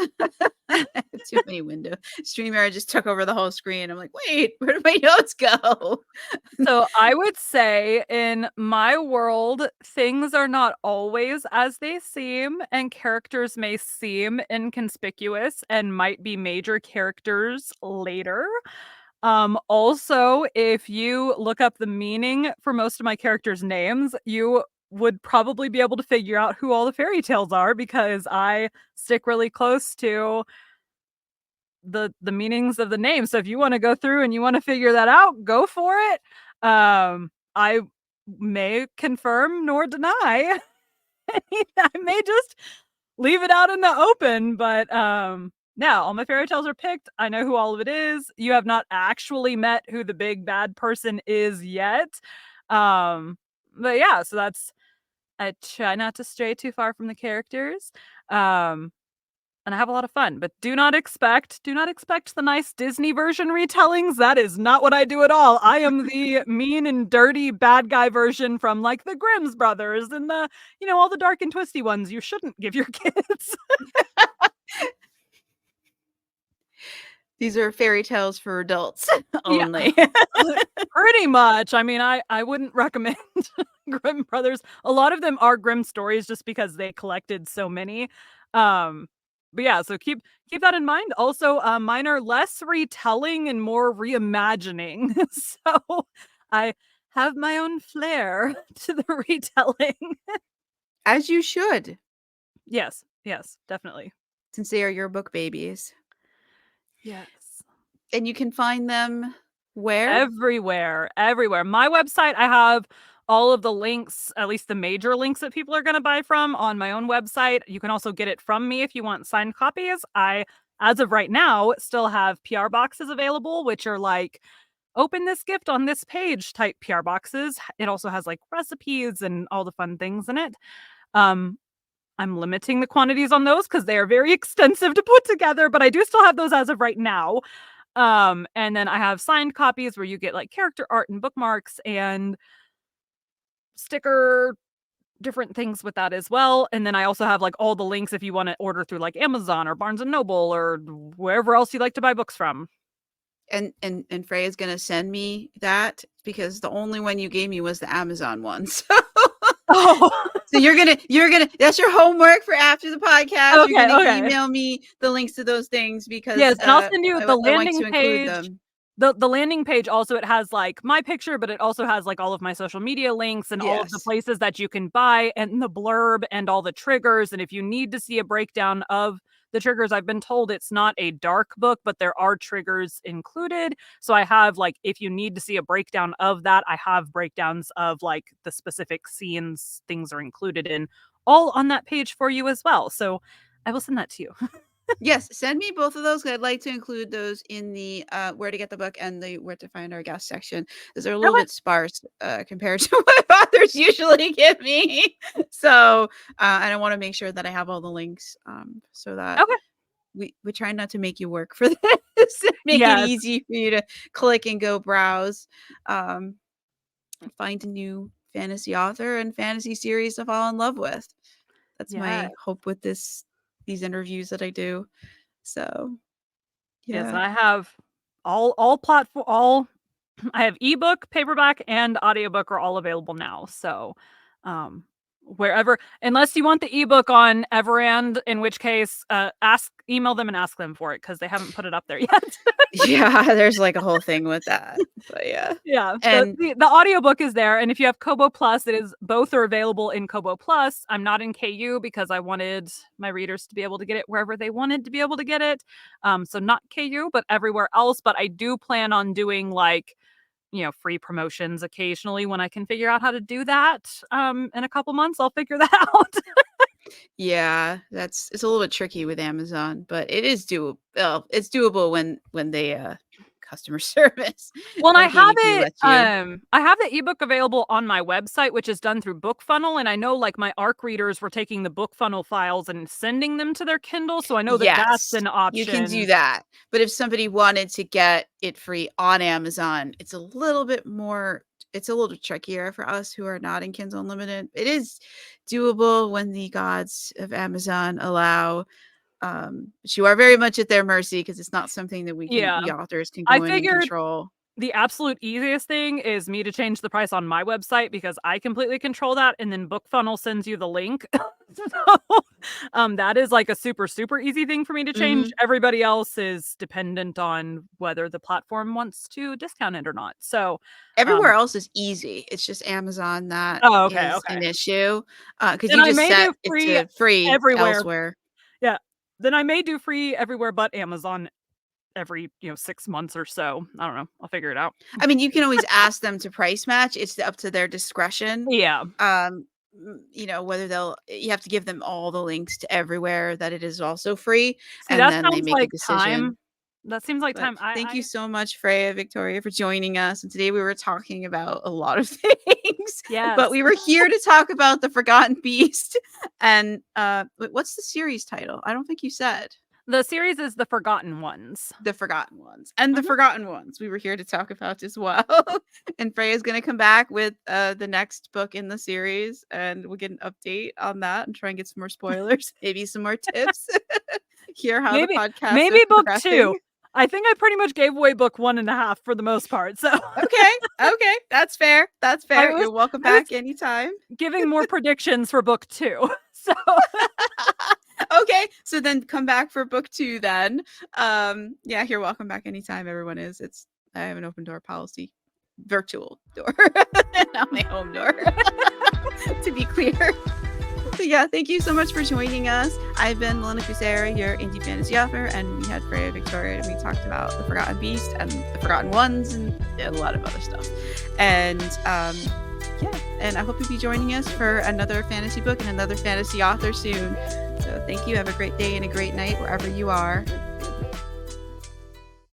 I have too many windows. StreamYard just took over the whole screen. I'm like, wait, where did my notes go? So I would say in my world, things are not always as they seem, and characters may seem inconspicuous and might be major characters later. Also, if you look up the meaning for most of my characters' names, you would probably be able to figure out who all the fairy tales are because I stick really close to the meanings of the name. So if you want to go through and you want to figure that out, go for it. I may confirm nor deny. I may just leave it out in the open, but yeah, all my fairy tales are picked. I know who all of it is. You have not actually met who the big bad person is yet. But yeah, so that's I try not to stray too far from the characters. Um and I have a lot of fun, but do not expect the nice Disney version retellings. That is not what I do at all. I am the mean and dirty bad guy version from like the Grimm's brothers and all the dark and twisty ones you shouldn't give your kids. These are fairy tales for adults Yeah. only. Pretty much. I mean, I wouldn't recommend Grimm Brothers. A lot of them are Grimm stories just because they collected so many. Um, but yeah, so keep that in mind. Also, mine are less retelling and more reimagining. So I have my own flair to the retelling. As you should, Yes, yes, definitely. since they are your book babies. Yes. And you can find them where? Everywhere, everywhere. My website, I have all of the links, at least the major links that people are gonna buy from on my own website. You can also get it from me if you want signed copies. I, as of right now, still have PR boxes available, which are like, "Open this gift on this page" type PR boxes. It also has, like, recipes and all the fun things in it. Um, I'm limiting the quantities on those because they are very extensive to put together, but I do still have those as of right now. And then I have signed copies where you get like character art and bookmarks and sticker different things with that as well. And then I also have like all the links if you want to order through like Amazon or Barnes and Noble or wherever else you like to buy books from. And Freya's gonna send me that because the only one you gave me was the Amazon one. Oh, So you're gonna that's your homework for after the podcast. You're okay, gonna okay. email me the links to those things because Yes, and I'll send you the I want landing to include page. them. The landing page also it has, like, my picture, but it also has, like, all of my social media links and all of the Yes. places that you can buy and the blurb and all the triggers, and if you need to see a breakdown of the triggers, I've been told it's not a dark book, but there are triggers included, so I have, like, if you need to see a breakdown of that, I have breakdowns of, like, the specific scenes things are included in, all on that page for you as well, so I will send that to you. Yes, send me both of those 'cause I'd like to include those in the where to get the book and the where to find our guest section because they're a little Okay. bit sparse compared to what authors usually give me. So, and I want to make sure that I have all the links so that Okay. we try not to make you work for this and make it Yes. easy for you to click and go browse. Um, find a new fantasy author and fantasy series to fall in love with. That's Yeah. my hope with these interviews that I do. So, Yes, yeah. I have all platform all I have ebook, paperback, and audiobook are all available now. So, um, wherever unless you want the ebook on Everand, in which case, email them and ask them for it because they haven't put it up there yet. Yeah, there's like a whole thing with that. But yeah. Yeah, And the audiobook is there, and if you have Kobo Plus, it is both are available in Kobo Plus. I'm not in KU because I wanted my readers to be able to get it wherever they wanted to be able to get it. So not KU, but everywhere else. But I do plan on doing like, free promotions occasionally when I can figure out how to do that. In a couple months, I'll figure that out. yeah, it's a little bit tricky with Amazon, but it is doable. Well, it's doable when they customer service Well, and at KDP lets you. I have the ebook available on my website, which is done through BookFunnel, and I know, like, my ARC readers were taking the BookFunnel files and sending them to their Kindle, so I know that that's Yes, an you can do option. that. But if somebody wanted to get it free on Amazon, it's a little bit more it's a little trickier for us who are not in Kindle Unlimited. It is doable when the gods of Amazon allow. But you are very much at their mercy because it's not something that Yeah. we authors can I go in and figured control. the absolute easiest thing is me to change the price on my website because I completely control that, and then BookFunnel sends you the link. So, that is, like, a super, super easy thing for me to change. Mhm. Everybody else is dependent on whether the platform wants to discount it or not. So, Everywhere um else is easy. It's just Amazon that Oh, okay, is okay. an issue, because Then you I just may set do it free to free everywhere. elsewhere. Yeah. Then I may do free everywhere but Amazon every, 6 months or so. I don't know. I'll figure it out. I mean, you can always ask them to price match. It's up to their discretion. Yeah. Whether you have to give them all the links to everywhere that it is also free, See, and that then they sounds make a like decision. time. That seems like But time. thank you I so much, Freya Victoria, for joining us. And today we were talking about a lot of things, but Yes. we were here to talk about the Forgotten Beast. And what's the series title? I don't think you said. The series is The Forgotten Ones. The Forgotten Ones. And the Mhm. Forgotten Ones we were here to talk about as well. And Freya's going to come back with the next book in the series, and we'll get an update on that and try and get some more spoilers, maybe some more tips. Hear how the Maybe podcast is maybe book progressing. 2. I think I pretty much gave away book 1.5 for the most part. So Okay, that's fair. That's fair. was- You're welcome I was back anytime. giving more predictions for book 2. So Okay, so then come back for book 2 then. Yeah, you're welcome back anytime. Everyone is. I have an open door policy, virtual door, not my home door. To be clear. So yeah, thank you so much for joining us. I've been Melinda Kucsera, your indie fantasy author, and we had Freya Victoria, and we talked about the Forgotten Beast and the Forgotten Ones and a lot of other stuff. And yeah, and I hope you'll be joining us for another fantasy book and another fantasy author soon. So thank you. Have a great day and a great night wherever you are.